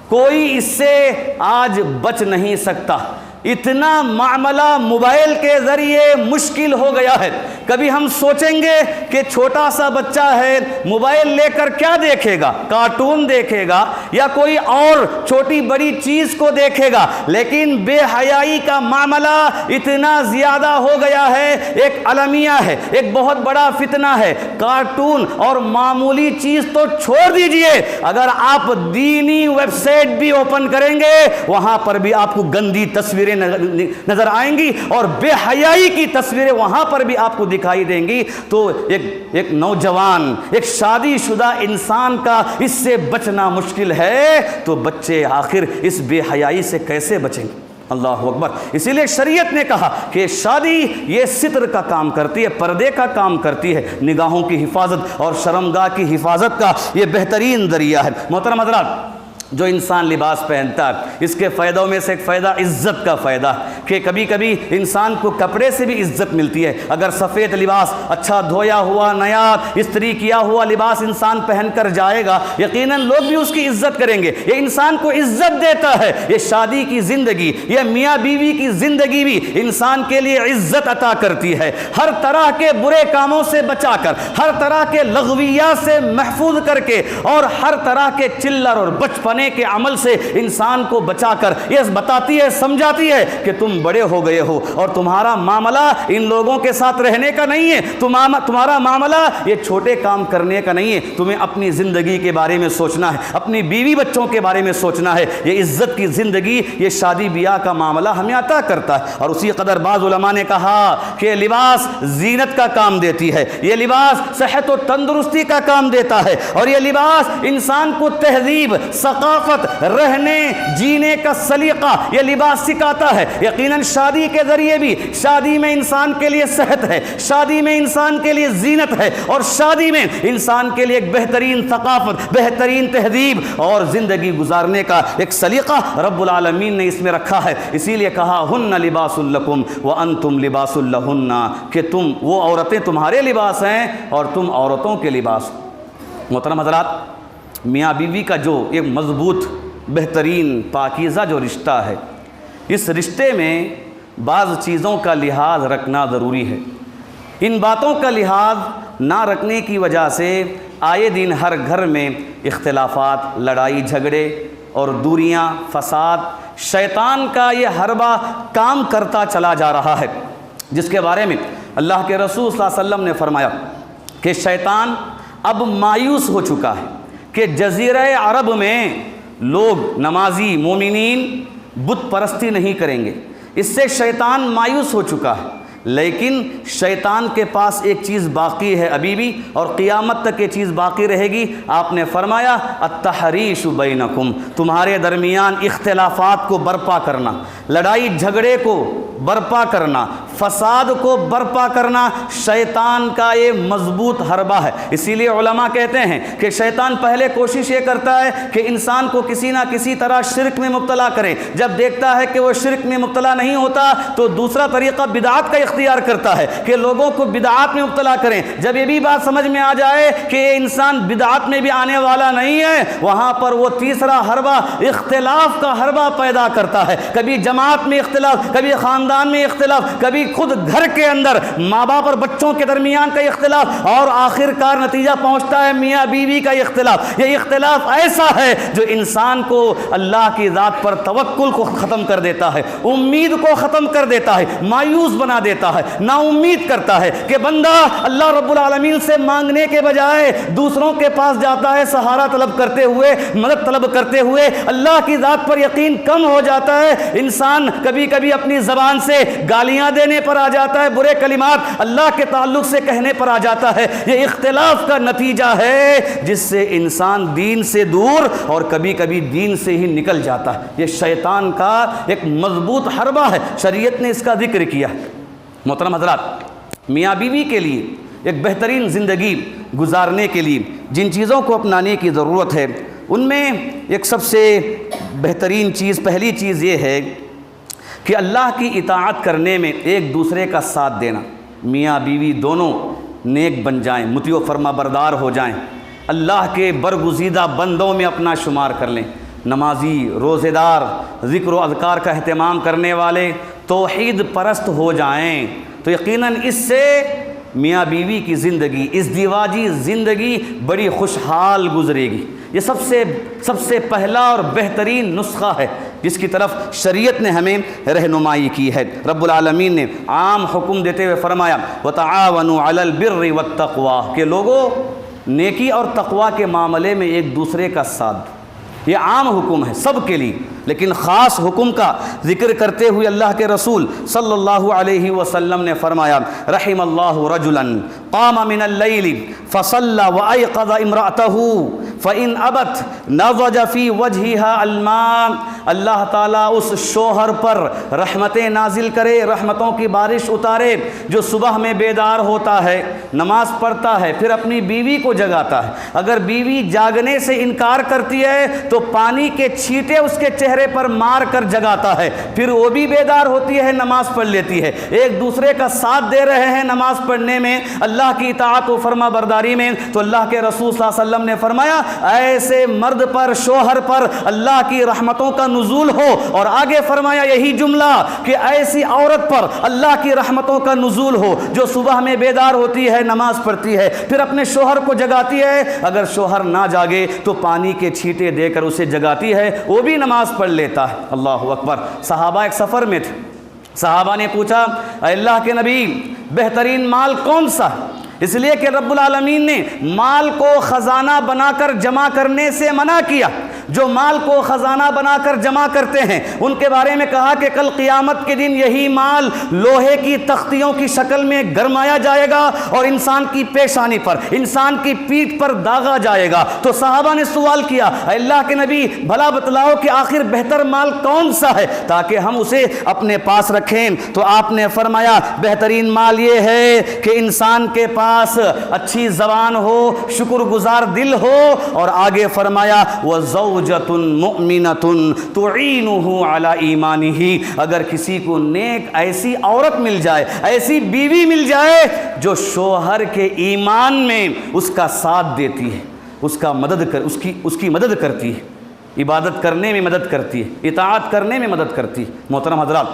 کوئی اس سے آج بچ نہیں سکتا۔ اتنا معاملہ موبائل کے ذریعے مشکل ہو گیا ہے کبھی ہم سوچیں گے کہ چھوٹا سا بچہ ہے موبائل لے کر کیا دیکھے گا، کارٹون دیکھے گا یا کوئی اور چھوٹی بڑی چیز کو دیکھے گا، لیکن بے حیائی کا معاملہ اتنا زیادہ ہو گیا ہے، ایک المیہ ہے، ایک بہت بڑا فتنہ ہے۔ کارٹون اور معمولی چیز تو چھوڑ دیجئے، اگر آپ دینی ویب سائٹ بھی اوپن کریں گے وہاں پر بھی آپ کو گندی تصویریں نظر آئیں گی اور بے حیائی کی تصویریں وہاں پر بھی آپ کو دکھائی دیں گی۔ تو ایک نوجوان، ایک شادی شدہ انسان کا اس سے بچنا مشکل ہے، تو بچے آخر اس بے حیائی سے کیسے بچیں گے؟ اللہ اکبر۔ اسی لیے شریعت نے کہا کہ شادی یہ ستر کا کام کرتی ہے، پردے کا کام کرتی ہے، نگاہوں کی حفاظت اور شرمگاہ کی حفاظت کا یہ بہترین ذریعہ ہے۔ محترم حضرات، جو انسان لباس پہنتا ہے اس کے فائدوں میں سے ایک فائدہ عزت کا فائدہ ہے کہ کبھی کبھی انسان کو کپڑے سے بھی عزت ملتی ہے۔ اگر سفید لباس، اچھا دھویا ہوا نیا استری کیا ہوا لباس انسان پہن کر جائے گا، یقیناً لوگ بھی اس کی عزت کریں گے۔ یہ انسان کو عزت دیتا ہے۔ یہ شادی کی زندگی، یہ میاں بیوی کی زندگی بھی انسان کے لیے عزت عطا کرتی ہے۔ ہر طرح کے برے کاموں سے بچا کر، ہر طرح کے لغویات سے محفوظ کر کے اور ہر طرح کے چلر اور بچپنے کے عمل سے انسان کو بچا کر یہ بتاتی ہے، سمجھاتی ہے کہ تم بڑے ہو گئے ہو اور تمہارا معاملہ ان لوگوں کے ساتھ رہنے کا نہیں ہے، تمہارا معاملہ یہ چھوٹے کام کرنے کا نہیں ہے، تمہیں اپنی زندگی کے بارے میں سوچنا ہے، اپنی بیوی بچوں کے بارے میں سوچنا ہے۔ یہ عزت کی زندگی، یہ شادی بیاہ کا معاملہ ہمیں عطا کرتا ہے۔ اور اسی قدر بعض علماء نے کہا کہ لباس زینت کا کام دیتی ہے، یہ لباس صحت و تندرستی کا کام دیتا ہے، اور یہ لباس انسان کو تہذیب، ثقافت، رہنے جینے کا سلیقہ یہ لباس سکھاتا ہے۔ یقیناً شادی کے ذریعے بھی، شادی میں انسان کے لیے صحت ہے، شادی میں انسان کے لیے زینت ہے، اور شادی میں انسان کے لیے ایک بہترین ثقافت، بہترین تہذیب اور زندگی گزارنے کا ایک سلیقہ رب العالمین نے اس میں رکھا ہے۔ اسی لیے کہا ہن لباس لکم وانتم لباس لہن، کہ تم، وہ عورتیں تمہارے لباس ہیں اور تم عورتوں کے لباس۔ محترم حضرات، میاں بیوی کا جو ایک مضبوط، بہترین، پاکیزہ جو رشتہ ہے، اس رشتے میں بعض چیزوں کا لحاظ رکھنا ضروری ہے۔ ان باتوں کا لحاظ نہ رکھنے کی وجہ سے آئے دن ہر گھر میں اختلافات، لڑائی جھگڑے اور دوریاں، فساد، شیطان کا یہ حربہ کام کرتا چلا جا رہا ہے، جس کے بارے میں اللہ کے رسول صلی اللہ علیہ وسلم نے فرمایا کہ شیطان اب مایوس ہو چکا ہے کہ جزیرہ عرب میں لوگ، نمازی مومنین، بت پرستی نہیں کریں گے۔ اس سے شیطان مایوس ہو چکا ہے، لیکن شیطان کے پاس ایک چیز باقی ہے ابھی بھی، اور قیامت تک یہ چیز باقی رہے گی۔ آپ نے فرمایا التحریش بینکم، تمہارے درمیان اختلافات کو برپا کرنا، لڑائی جھگڑے کو برپا کرنا، فساد کو برپا کرنا شیطان کا یہ مضبوط حربہ ہے۔ اسی لیے علماء کہتے ہیں کہ شیطان پہلے کوشش یہ کرتا ہے کہ انسان کو کسی نہ کسی طرح شرک میں مبتلا کرے، جب دیکھتا ہے کہ وہ شرک میں مبتلا نہیں ہوتا تو دوسرا طریقہ بدعات کا اختیار کرتا ہے کہ لوگوں کو بدعات میں مبتلا کریں۔ جب یہ بھی بات سمجھ میں آ جائے کہ یہ انسان بدعات میں بھی آنے والا نہیں ہے، وہاں پر وہ تیسرا حربہ، اختلاف کا حربہ پیدا کرتا ہے۔ کبھی جماعت میں اختلاف، کبھی خاندان میں اختلاف، کبھی خود گھر کے اندر ماں باپ اور بچوں کے درمیان کا اختلاف، اور آخر کار نتیجہ پہنچتا ہے میاں بیوی کا اختلاف۔ یہ اختلاف ایسا ہے جو انسان کو اللہ کی ذات پر توکل کو ختم کر دیتا ہے، امید کو ختم کر دیتا ہے، مایوس بنا دیتا ہے، نا امید کرتا ہے کہ بندہ اللہ رب العالمین سے مانگنے کے بجائے دوسروں کے پاس جاتا ہے، سہارا طلب کرتے ہوئے، مدد طلب کرتے ہوئے، اللہ کی ذات پر یقین کم ہو جاتا ہے۔ انسان کبھی کبھی اپنی زبان سے گالیاں دینے پر آ جاتا ہے، برے کلمات اللہ کے تعلق سے کہنے پر آ جاتا ہے۔ یہ اختلاف کا نتیجہ ہے جس سے انسان دین سے دور اور کبھی کبھی دین سے ہی نکل جاتا ہے۔ یہ شیطان کا ایک مضبوط حربہ ہے، شریعت نے اس کا ذکر کیا۔ محترم حضرات، میاں بیوی کے لیے ایک بہترین زندگی گزارنے کے لیے جن چیزوں کو اپنانے کی ضرورت ہے، ان میں ایک سب سے بہترین چیز، پہلی چیز یہ ہے کہ اللہ کی اطاعت کرنے میں ایک دوسرے کا ساتھ دینا۔ میاں بیوی دونوں نیک بن جائیں، مطیع و فرما بردار ہو جائیں، اللہ کے برگزیدہ بندوں میں اپنا شمار کر لیں، نمازی، روزہ دار، ذکر و اذکار کا اہتمام کرنے والے، توحید پرست ہو جائیں، تو یقیناً اس سے میاں بیوی کی زندگی، ازدواجی زندگی بڑی خوشحال گزرے گی۔ یہ سب سے پہلا اور بہترین نسخہ ہے جس کی طرف شریعت نے ہمیں رہنمائی کی ہے۔ رب العالمین نے عام حکم دیتے ہوئے فرمایا وَتَعَاوَنُوا عَلَى الْبِرِّ وَالتَّقْوَىٰ کہ لوگوں نیکی اور تقوی کے معاملے میں ایک دوسرے کا ساتھ دو۔ یہ عام حکم ہے سب کے لیے، لیکن خاص حکم کا ذکر کرتے ہوئے اللہ کے رسول صلی اللہ علیہ وسلم نے فرمایا رحم اللہ رجلا قام من اللیل فصلى وایقظ امرأته فإن ابت نضج في وجهها الماء۔ اللہ تعالیٰ اس شوہر پر رحمتیں نازل کرے، رحمتوں کی بارش اتارے جو صبح میں بیدار ہوتا ہے، نماز پڑھتا ہے، پھر اپنی بیوی کو جگاتا ہے۔ اگر بیوی جاگنے سے انکار کرتی ہے تو پانی کے چھینٹے اس کے چہرے پر مار کر جگاتا ہے، پھر وہ بھی بیدار ہوتی ہے، نماز پڑھ لیتی ہے۔ ایک دوسرے کا ساتھ دے رہے ہیں نماز پڑھنے میں، اللہ کی اطاعت و فرما برداری میں۔ تو اللہ کے رسول صلی اللہ علیہ وسلم نے فرمایا ایسے مرد پر، شوہر پر اللہ کی رحمتوں کا نزول ہو، اور آگے فرمایا یہی جملہ کہ ایسی عورت پر اللہ کی رحمتوں کا نزول ہو جو صبح میں بیدار ہوتی ہے، نماز پڑھتی ہے، پھر اپنے شوہر کو جگاتی ہے۔ اگر شوہر نہ جاگے تو پانی کے چھینٹے دے کر اسے جگاتی ہے، وہ بھی نماز پڑھ لیتا ہے۔ اللہ اکبر۔ صحابہ ایک سفر میں تھے، صحابہ نے پوچھا اے اللہ کے نبی بہترین مال کون سا؟ اس لیے کہ رب العالمین نے مال کو خزانہ بنا کر جمع کرنے سے منع کیا۔ جو مال کو خزانہ بنا کر جمع کرتے ہیں ان کے بارے میں کہا کہ کل قیامت کے دن یہی مال لوہے کی تختیوں کی شکل میں گرمایا جائے گا اور انسان کی پیشانی پر، انسان کی پیٹھ پر داغا جائے گا۔ تو صحابہ نے سوال کیا اے اللہ کے نبی بھلا بتلاؤ کہ آخر بہتر مال کون سا ہے تاکہ ہم اسے اپنے پاس رکھیں۔ تو آپ نے فرمایا بہترین مال یہ ہے کہ انسان کے پاس اچھی زبان ہو، شکر گزار دل ہو، اور آگے فرمایا وَزَوْجَةٌ مُؤْمِنَةٌ تُعِينُهُ عَلَى إِيمَانِهِ۔ اگر کسی کو نیک ایسی عورت مل جائے، ایسی بیوی مل جائے جو شوہر کے ایمان میں اس کا ساتھ دیتی ہے، اس کی مدد کرتی ہے، عبادت کرنے میں مدد کرتی ہے، اطاعت کرنے میں مدد کرتی ہے۔ محترم حضرات،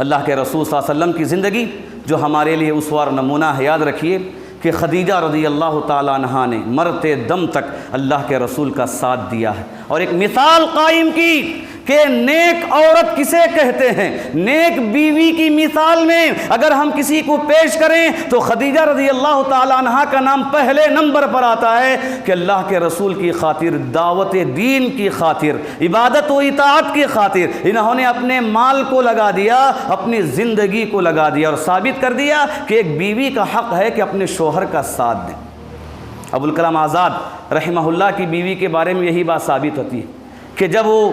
اللہ کے رسول صلی اللہ علیہ وسلم کی زندگی جو ہمارے لیے اسوہ اور نمونہ ہے، یاد رکھیے کہ خدیجہ رضی اللہ تعالیٰ عنہا نے مرتے دم تک اللہ کے رسول کا ساتھ دیا ہے اور ایک مثال قائم کی کہ نیک عورت کسے کہتے ہیں۔ نیک بیوی کی مثال میں اگر ہم کسی کو پیش کریں تو خدیجہ رضی اللہ تعالیٰ عنہا کا نام پہلے نمبر پر آتا ہے کہ اللہ کے رسول کی خاطر، دعوت دین کی خاطر، عبادت و اطاعت کی خاطر انہوں نے اپنے مال کو لگا دیا، اپنی زندگی کو لگا دیا اور ثابت کر دیا کہ ایک بیوی کا حق ہے کہ اپنے شوہر کا ساتھ دیں۔ ابوالکلام آزاد رحمہ اللہ کی بیوی کے بارے میں یہی بات ثابت ہوتی ہے کہ جب وہ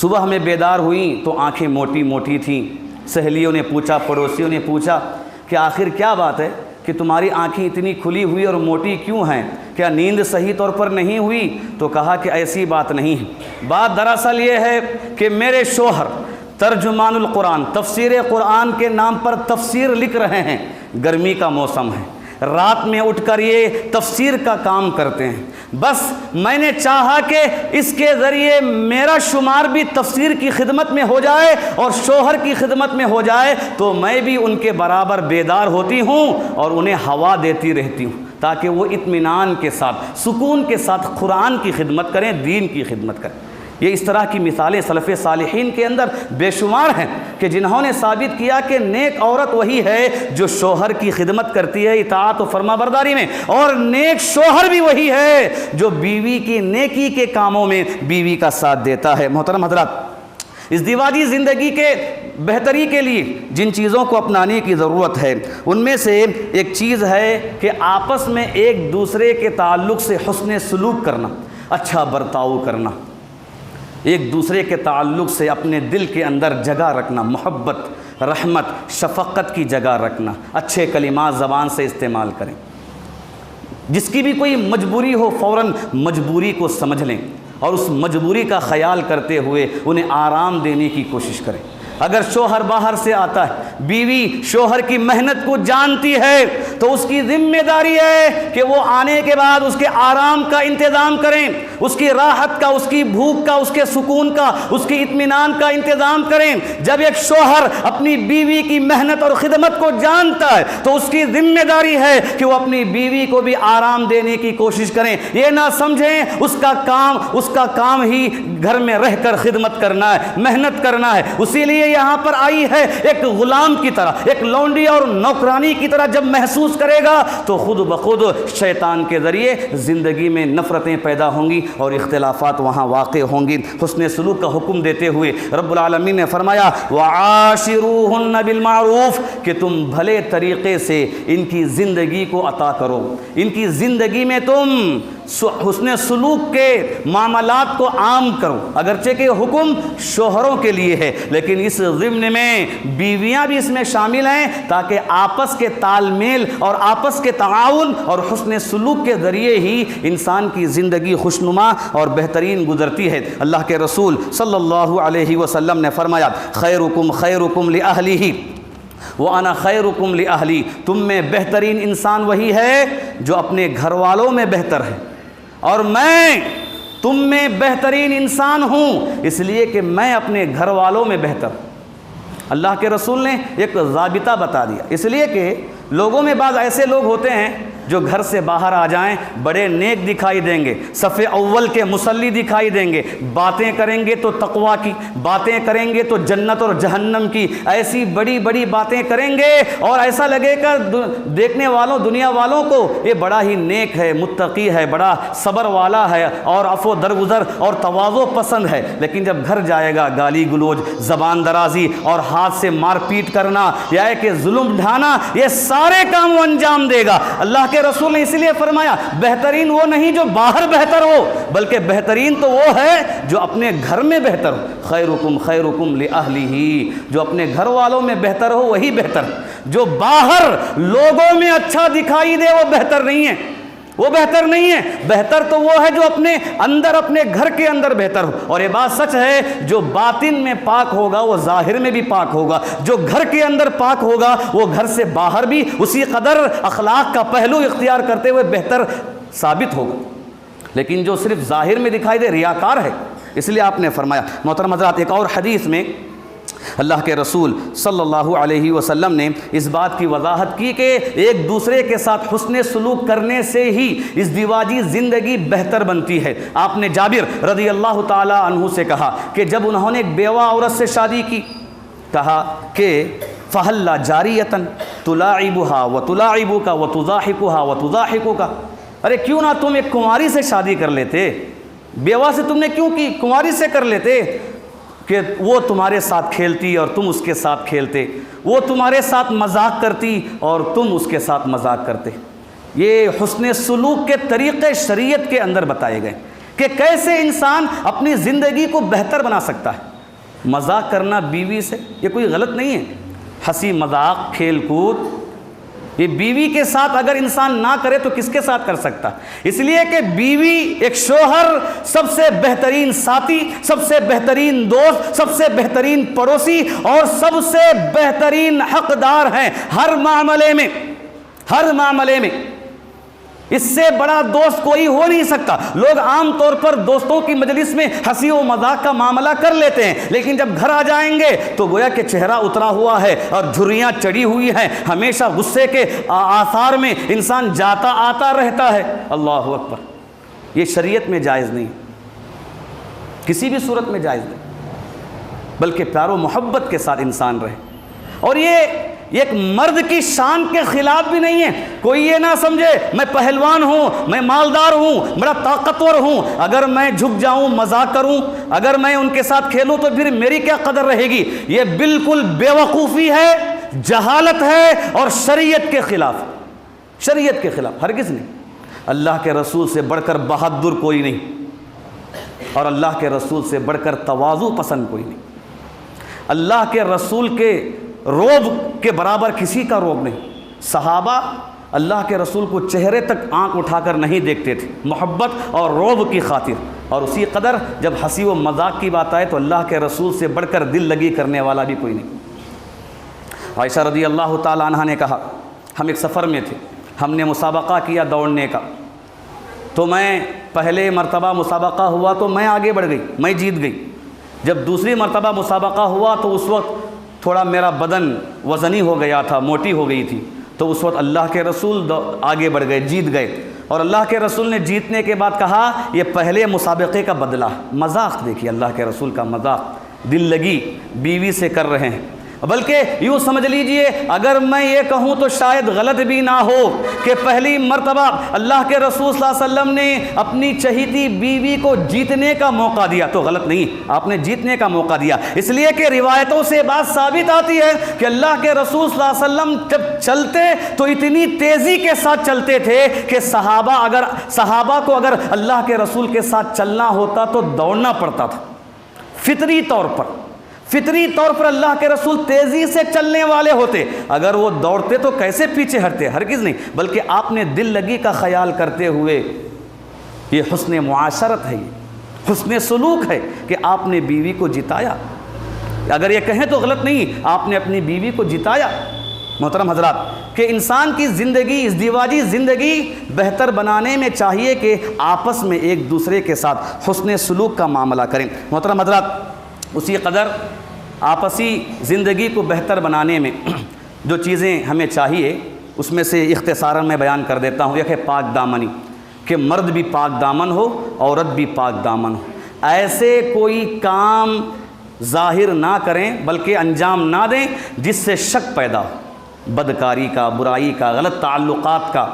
صبح میں بیدار ہوئیں تو آنکھیں موٹی موٹی تھیں۔ سہیلیوں نے پوچھا، پڑوسیوں نے پوچھا کہ آخر کیا بات ہے کہ تمہاری آنکھیں اتنی کھلی ہوئی اور موٹی کیوں ہیں؟ کیا نیند صحیح طور پر نہیں ہوئی؟ تو کہا کہ ایسی بات نہیں ہے، بات دراصل یہ ہے کہ میرے شوہر ترجمان القرآن، تفسیر قرآن کے نام پر تفسیر لکھ رہے ہیں، گرمی کا موسم ہے، رات میں اٹھ کر یہ تفسیر کا کام کرتے ہیں، بس میں نے چاہا کہ اس کے ذریعے میرا شمار بھی تفسیر کی خدمت میں ہو جائے اور شوہر کی خدمت میں ہو جائے تو میں بھی ان کے برابر بیدار ہوتی ہوں اور انہیں ہوا دیتی رہتی ہوں تاکہ وہ اطمینان کے ساتھ، سکون کے ساتھ قرآن کی خدمت کریں، دین کی خدمت کریں۔ یہ اس طرح کی مثالیں سلف صالحین کے اندر بے شمار ہیں کہ جنہوں نے ثابت کیا کہ نیک عورت وہی ہے جو شوہر کی خدمت کرتی ہے اطاعت و فرما برداری میں، اور نیک شوہر بھی وہی ہے جو بیوی کی نیکی کے کاموں میں بیوی کا ساتھ دیتا ہے۔ محترم حضرات، ازدواجی زندگی کے بہتری کے لیے جن چیزوں کو اپنانے کی ضرورت ہے ان میں سے ایک چیز ہے کہ آپس میں ایک دوسرے کے تعلق سے حسن سلوک کرنا، اچھا برتاؤ کرنا، ایک دوسرے کے تعلق سے اپنے دل کے اندر جگہ رکھنا، محبت، رحمت، شفقت کی جگہ رکھنا، اچھے کلمات زبان سے استعمال کریں۔ جس کی بھی کوئی مجبوری ہو فوراً مجبوری کو سمجھ لیں اور اس مجبوری کا خیال کرتے ہوئے انہیں آرام دینے کی کوشش کریں۔ اگر شوہر باہر سے آتا ہے بیوی شوہر کی محنت کو جانتی ہے تو اس کی ذمہ داری ہے کہ وہ آنے کے بعد اس کے آرام کا انتظام کریں، اس کی راحت کا، اس کی بھوک کا، اس کے سکون کا، اس کی اطمینان کا انتظام کریں۔ جب ایک شوہر اپنی بیوی کی محنت اور خدمت کو جانتا ہے تو اس کی ذمہ داری ہے کہ وہ اپنی بیوی کو بھی آرام دینے کی کوشش کریں۔ یہ نہ سمجھیں اس کا کام ہی گھر میں رہ کر خدمت کرنا ہے، محنت کرنا ہے۔ اسی لیے یہاں پر آئی ہے ایک غلام کی طرح، ایک لونڈی اور نوکرانی کی طرح جب محسوس کرے گا تو خود بخود شیطان کے ذریعے زندگی میں نفرتیں پیدا ہوں گی اور اختلافات وہاں واقع ہوں گی۔ حسن سلوک کا حکم دیتے ہوئے رب العالمین نے فرمایا وَعَاشِرُوهُنَّ بِالْمَعْرُوفِ کہ تم بھلے طریقے سے ان کی زندگی کو عطا کرو، ان کی زندگی میں تم حسن سلوک کے معاملات کو عام کرو۔ اگرچہ کہ حکم شوہروں کے لیے ہے لیکن اس ضمن میں بیویاں بھی اس میں شامل ہیں تاکہ آپس کے تال میل اور آپس کے تعاون اور حسن سلوک کے ذریعے ہی انسان کی زندگی خوشنما اور بہترین گزرتی ہے۔ اللہ کے رسول صلی اللہ علیہ وسلم نے فرمایا خیرکم خیرکم لأہلہ وَأَنَا خَيْرُكُمْ لِأَهْلِي تم میں بہترین انسان وہی ہے جو اپنے گھر والوں میں بہتر ہے، اور میں تم میں بہترین انسان ہوں اس لیے کہ میں اپنے گھر والوں میں بہتر ہوں۔ اللہ کے رسول نے ایک ضابطہ بتا دیا، اس لیے کہ لوگوں میں بعض ایسے لوگ ہوتے ہیں جو گھر سے باہر آ جائیں بڑے نیک دکھائی دیں گے، صف اول کے مصلی دکھائی دیں گے، باتیں کریں گے تو تقویٰ کی، باتیں کریں گے تو جنت اور جہنم کی، ایسی بڑی بڑی باتیں کریں گے اور ایسا لگے گا دیکھنے والوں دنیا والوں کو یہ بڑا ہی نیک ہے، متقی ہے، بڑا صبر والا ہے اور عفو درگزر اور تواضع پسند ہے۔ لیکن جب گھر جائے گا گالی گلوچ، زبان درازی اور ہاتھ سے مار پیٹ کرنا یا کہ ظلم ڈھانا، یہ سارے کام وہ انجام دے گا۔ اللہ کے رسول نے اس لیے فرمایا بہترین وہ نہیں جو باہر بہتر ہو بلکہ بہترین تو وہ ہے جو اپنے گھر میں بہتر ہو۔ خیرکم خیرکم لأہلہ جو اپنے گھر والوں میں بہتر ہو وہی بہتر، جو باہر لوگوں میں اچھا دکھائی دے وہ بہتر نہیں ہے، وہ بہتر نہیں ہے۔ بہتر تو وہ ہے جو اپنے اندر اپنے گھر کے اندر بہتر ہو، اور یہ بات سچ ہے جو باطن میں پاک ہوگا وہ ظاہر میں بھی پاک ہوگا، جو گھر کے اندر پاک ہوگا وہ گھر سے باہر بھی اسی قدر اخلاق کا پہلو اختیار کرتے ہوئے بہتر ثابت ہوگا۔ لیکن جو صرف ظاہر میں دکھائی دے ریاکار ہے، اس لیے آپ نے فرمایا۔ محترم حضرات، ایک اور حدیث میں اللہ کے رسول صلی اللہ علیہ وسلم نے اس بات کی وضاحت کی کہ ایک دوسرے کے ساتھ حسن سلوک کرنے سے ہی اس دیواجی زندگی بہتر بنتی ہے۔ آپ نے جابر رضی اللہ تعالی عنہ سے کہا کہ جب انہوں نے ایک بیوہ عورت سے شادی کی، کہا کہ فَهَلَّا جَارِيَةً تُلَاعِبُهَا وَتُلَاعِبُكَ وَتُضَاحِكُهَا وَتُضَاحِكُكَ ارے کیوں نہ تم ایک کنواری سے شادی کر لیتے، بیوہ سے تم نے کیوں کی، کنواری سے کر لیتے کہ وہ تمہارے ساتھ کھیلتی اور تم اس کے ساتھ کھیلتے، وہ تمہارے ساتھ مذاق کرتی اور تم اس کے ساتھ مذاق کرتے۔ یہ حسن سلوک کے طریقے شریعت کے اندر بتائے گئے کہ کیسے انسان اپنی زندگی کو بہتر بنا سکتا ہے۔ مذاق کرنا بیوی سے یہ کوئی غلط نہیں ہے، ہنسی مذاق کھیل کود یہ بیوی کے ساتھ اگر انسان نہ کرے تو کس کے ساتھ کر سکتا؟ اس لیے کہ بیوی ایک شوہر سب سے بہترین ساتھی، سب سے بہترین دوست، سب سے بہترین پڑوسی اور سب سے بہترین حقدار ہیں ہر معاملے میں، ہر معاملے میں۔ اس سے بڑا دوست کوئی ہو نہیں سکتا۔ لوگ عام طور پر دوستوں کی مجلس میں ہنسی و مذاق کا معاملہ کر لیتے ہیں، لیکن جب گھر آ جائیں گے تو گویا کہ چہرہ اترا ہوا ہے اور جھریاں چڑھی ہوئی ہیں، ہمیشہ غصے کے آثار میں انسان جاتا آتا رہتا ہے۔ اللہ اکبر، یہ شریعت میں جائز نہیں، کسی بھی صورت میں جائز نہیں، بلکہ پیار و محبت کے ساتھ انسان رہے۔ اور یہ ایک مرد کی شان کے خلاف بھی نہیں ہے۔ کوئی یہ نہ سمجھے میں پہلوان ہوں، میں مالدار ہوں، بڑا طاقتور ہوں، اگر میں جھک جاؤں مذاق کروں، اگر میں ان کے ساتھ کھیلوں تو پھر میری کیا قدر رہے گی؟ یہ بالکل بے وقوفی ہے، جہالت ہے اور شریعت کے خلاف، شریعت کے خلاف ہرگز نہیں۔ اللہ کے رسول سے بڑھ کر بہادر کوئی نہیں اور اللہ کے رسول سے بڑھ کر تواضع پسند کوئی نہیں۔ اللہ کے رسول کے روب کے برابر کسی کا روب نہیں۔ صحابہ اللہ کے رسول کو چہرے تک آنکھ اٹھا کر نہیں دیکھتے تھے، محبت اور روب کی خاطر، اور اسی قدر جب ہنسی و مذاق کی بات آئے تو اللہ کے رسول سے بڑھ کر دل لگی کرنے والا بھی کوئی نہیں۔ عائشہ رضی اللہ تعالی عنہ نے کہا ہم ایک سفر میں تھے، ہم نے مسابقہ کیا دوڑنے کا، تو میں پہلے مرتبہ مسابقہ ہوا تو میں آگے بڑھ گئی، میں جیت گئی۔ جب دوسری مرتبہ مسابقہ ہوا تو اس وقت تھوڑا میرا بدن وزنی ہو گیا تھا، موٹی ہو گئی تھی، تو اس وقت اللہ کے رسول آگے بڑھ گئے، جیت گئے۔ اور اللہ کے رسول نے جیتنے کے بعد کہا یہ پہلے مسابقے کا بدلہ۔ مذاق دیکھیے اللہ کے رسول کا مذاق، دل لگی بیوی سے کر رہے ہیں۔ بلکہ یوں سمجھ لیجئے اگر میں یہ کہوں تو شاید غلط بھی نہ ہو کہ پہلی مرتبہ اللہ کے رسول صلی اللہ علیہ وسلم نے اپنی چہیتی بیوی کو جیتنے کا موقع دیا، تو غلط نہیں، آپ نے جیتنے کا موقع دیا، اس لیے کہ روایتوں سے بات ثابت آتی ہے کہ اللہ کے رسول صلی اللہ علیہ وسلم جب چلتے تو اتنی تیزی کے ساتھ چلتے تھے کہ صحابہ کو اگر اللہ کے رسول کے ساتھ چلنا ہوتا تو دوڑنا پڑتا تھا۔ فطری طور پر اللہ کے رسول تیزی سے چلنے والے ہوتے، اگر وہ دوڑتے تو کیسے پیچھے ہٹتے؟ ہرگز نہیں، بلکہ آپ نے دل لگی کا خیال کرتے ہوئے، یہ حسن معاشرت ہے، یہ حسن سلوک ہے کہ آپ نے بیوی کو جتایا۔ اگر یہ کہیں تو غلط نہیں، آپ نے اپنی بیوی کو جتایا۔ محترم حضرات، کہ انسان کی زندگی، ازدواجی زندگی بہتر بنانے میں چاہیے کہ آپس میں ایک دوسرے کے ساتھ حسن سلوک کا معاملہ کریں۔ محترم حضرات، اسی قدر آپسی زندگی کو بہتر بنانے میں جو چیزیں ہمیں چاہیے اس میں سے اختصاراً میں بیان کر دیتا ہوں۔ ایک ہے پاک دامنی، کہ مرد بھی پاک دامن ہو، عورت بھی پاک دامن ہو، ایسے کوئی کام ظاہر نہ کریں بلکہ انجام نہ دیں جس سے شک پیدا ہو، بدکاری کا، برائی کا، غلط تعلقات کا۔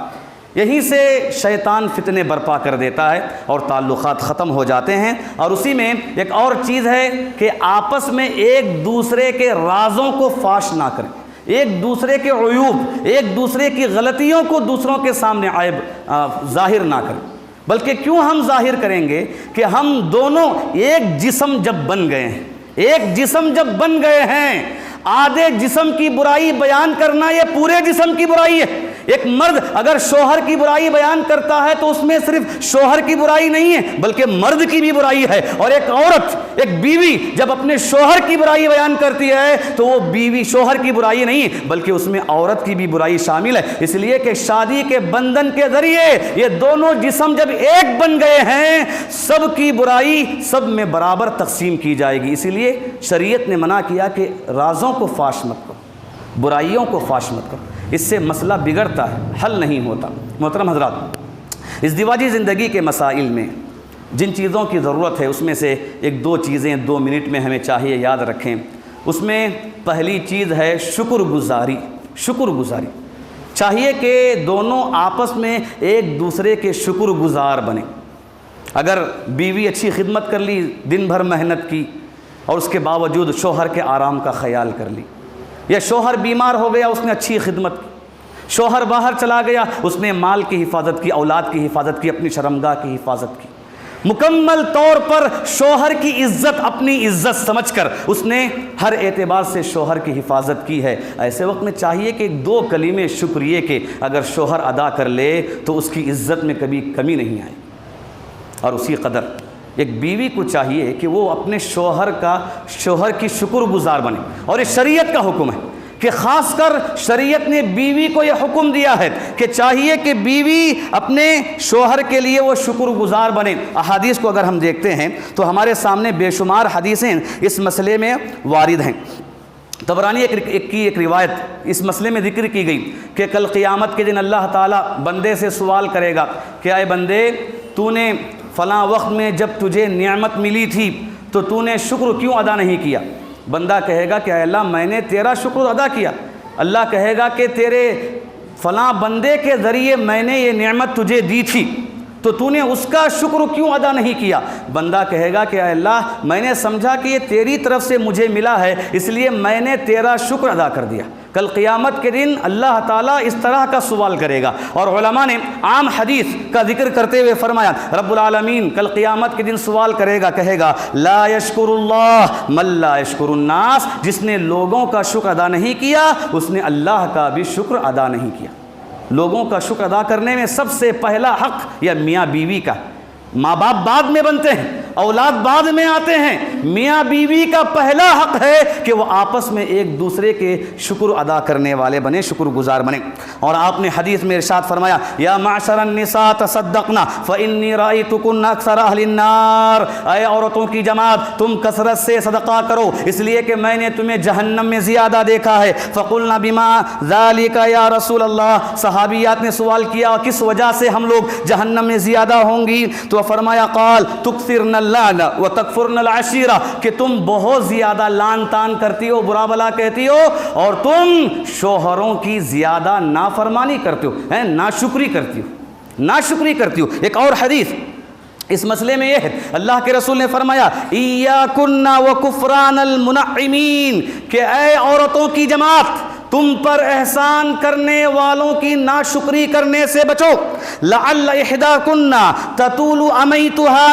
یہیں سے شیطان فتنے برپا کر دیتا ہے اور تعلقات ختم ہو جاتے ہیں۔ اور اسی میں ایک اور چیز ہے کہ آپس میں ایک دوسرے کے رازوں کو فاش نہ کریں، ایک دوسرے کے عیوب، ایک دوسرے کی غلطیوں کو دوسروں کے سامنے عیب ظاہر نہ کریں۔ بلکہ کیوں ہم ظاہر کریں گے کہ ہم دونوں ایک جسم جب بن گئے ہیں، ایک جسم جب بن گئے ہیں، آدھے جسم کی برائی بیان کرنا یہ پورے جسم کی برائی ہے۔ ایک مرد اگر شوہر کی برائی بیان کرتا ہے تو اس میں صرف شوہر کی برائی نہیں ہے بلکہ مرد کی بھی برائی ہے، اور ایک عورت، ایک بیوی جب اپنے شوہر کی برائی بیان کرتی ہے تو وہ بیوی شوہر کی برائی نہیں بلکہ اس میں عورت کی بھی برائی شامل ہے۔ اس لیے کہ شادی کے بندھن کے ذریعے یہ دونوں جسم جب ایک بن گئے ہیں، سب کی برائی سب میں برابر تقسیم کی جائے گی۔ اسی لیے شریعت نے منع کیا کہ رازوں کو فاش مت کرو، برائیوں کو فاش مت کرو، اس سے مسئلہ بگڑتا ہے، حل نہیں ہوتا۔ محترم حضرات، ازدواجی زندگی کے مسائل میں جن چیزوں کی ضرورت ہے اس میں سے ایک دو چیزیں 2 منٹ میں ہمیں چاہیے یاد رکھیں۔ اس میں پہلی چیز ہے شکر گزاری۔ شکر گزاری چاہیے کہ دونوں آپس میں ایک دوسرے کے شکر گزار بنیں۔ اگر بیوی اچھی خدمت کر لی، دن بھر محنت کی اور اس کے باوجود شوہر کے آرام کا خیال کر لی، یا شوہر بیمار ہو گیا اس نے اچھی خدمت کی، شوہر باہر چلا گیا اس نے مال کی حفاظت کی، اولاد کی حفاظت کی، اپنی شرمگاہ کی حفاظت کی، مکمل طور پر شوہر کی عزت اپنی عزت سمجھ کر اس نے ہر اعتبار سے شوہر کی حفاظت کی ہے۔ ایسے وقت میں چاہیے کہ 2 کلمے شکریہ کے اگر شوہر ادا کر لے تو اس کی عزت میں کبھی کمی نہیں آئے۔ اور اسی قدر ایک بیوی کو چاہیے کہ وہ اپنے شوہر کی شکر گزار بنے، اور یہ شریعت کا حکم ہے کہ خاص کر شریعت نے بیوی کو یہ حکم دیا ہے کہ چاہیے کہ بیوی اپنے شوہر کے لیے وہ شکر گزار بنے۔ احادیث کو اگر ہم دیکھتے ہیں تو ہمارے سامنے بے شمار حدیثیں اس مسئلے میں وارد ہیں۔ طبرانی کی ایک روایت اس مسئلے میں ذکر کی گئی کہ کل قیامت کے دن اللہ تعالیٰ بندے سے سوال کرے گا کہ اے بندے، تو نے فلاں وقت میں جب تجھے نعمت ملی تھی تو تو نے شکر کیوں ادا نہیں کیا؟ بندہ کہے گا کہ اے اللہ میں نے تیرا شکر ادا کیا۔ اللہ کہے گا کہ تیرے فلاں بندے کے ذریعے میں نے یہ نعمت تجھے دی تھی تو تو نے اس کا شکر کیوں ادا نہیں کیا؟ بندہ کہے گا کہ اے اللہ میں نے سمجھا کہ یہ تیری طرف سے مجھے ملا ہے اس لیے میں نے تیرا شکر ادا کر دیا۔ کل قیامت کے دن اللہ تعالیٰ اس طرح کا سوال کرے گا، اور علماء نے عام حدیث کا ذکر کرتے ہوئے فرمایا رب العالمین کل قیامت کے دن سوال کرے گا، کہے گا لا یشکر اللہ من لا یشکر الناس، جس نے لوگوں کا شکر ادا نہیں کیا اس نے اللہ کا بھی شکر ادا نہیں کیا۔ لوگوں کا شکر ادا کرنے میں سب سے پہلا حق یا میاں بیوی کا، ماں باپ بعد میں بنتے ہیں، اولاد بعد میں آتے ہیں۔ میاں بیوی کا پہلا حق ہے کہ وہ آپس میں ایک دوسرے کے شکر ادا کرنے والے بنے، شکر گزار بنے۔ اور آپ نے حدیث میں ارشاد فرمایا یا معشر النساء تصدقنا فإنی رأیتکن اکثر اہل النار، اے عورتوں کی جماعت تم کثرت سے صدقہ کرو اس لیے کہ میں نے تمہیں جہنم میں زیادہ دیکھا ہے۔ فقلنا بما ذالک یا رسول اللہ، صحابیات نے سوال کیا کس وجہ سے ہم لوگ جہنم میں زیادہ ہوں گی؟ تو فرمایا قال تکثرن اللعن وتکفرن العشیرہ، کہ تم بہت زیادہ لان تان کرتی ہو، برا بلا کہتی ہو، اور تم شوہروں کی زیادہ نافرمانی کرتے ہو، ناشکری کرتی ہو، ناشکری کرتی ہو۔ ایک اور حدیث اس مسئلے میں یہ ہے، اللہ کے رسول نے فرمایا ایاکن وکفران المنعمین، کہ اے عورتوں کی جماعت تم پر احسان کرنے والوں کی ناشکری کرنے سے بچو۔ لعل احداکن تطول امیتها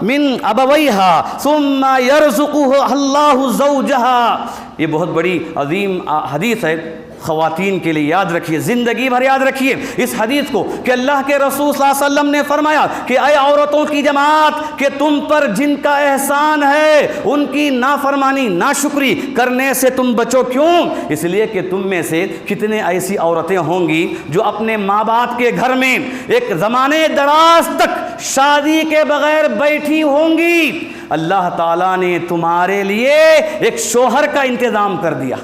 من ابویها ثم يرزقها اللہ زوجها، یہ بہت بڑی عظیم حدیث ہے خواتین کے لیے، یاد رکھیے، زندگی بھر یاد رکھیے اس حدیث کو کہ اللہ کے رسول صلی اللہ علیہ وسلم نے فرمایا کہ اے عورتوں کی جماعت کہ تم پر جن کا احسان ہے ان کی نافرمانی ناشکری کرنے سے تم بچو۔ کیوں؟ اس لیے کہ تم میں سے کتنے ایسی عورتیں ہوں گی جو اپنے ماں باپ کے گھر میں ایک زمانے دراز تک شادی کے بغیر بیٹھی ہوں گی، اللہ تعالیٰ نے تمہارے لیے ایک شوہر کا انتظام کر دیا،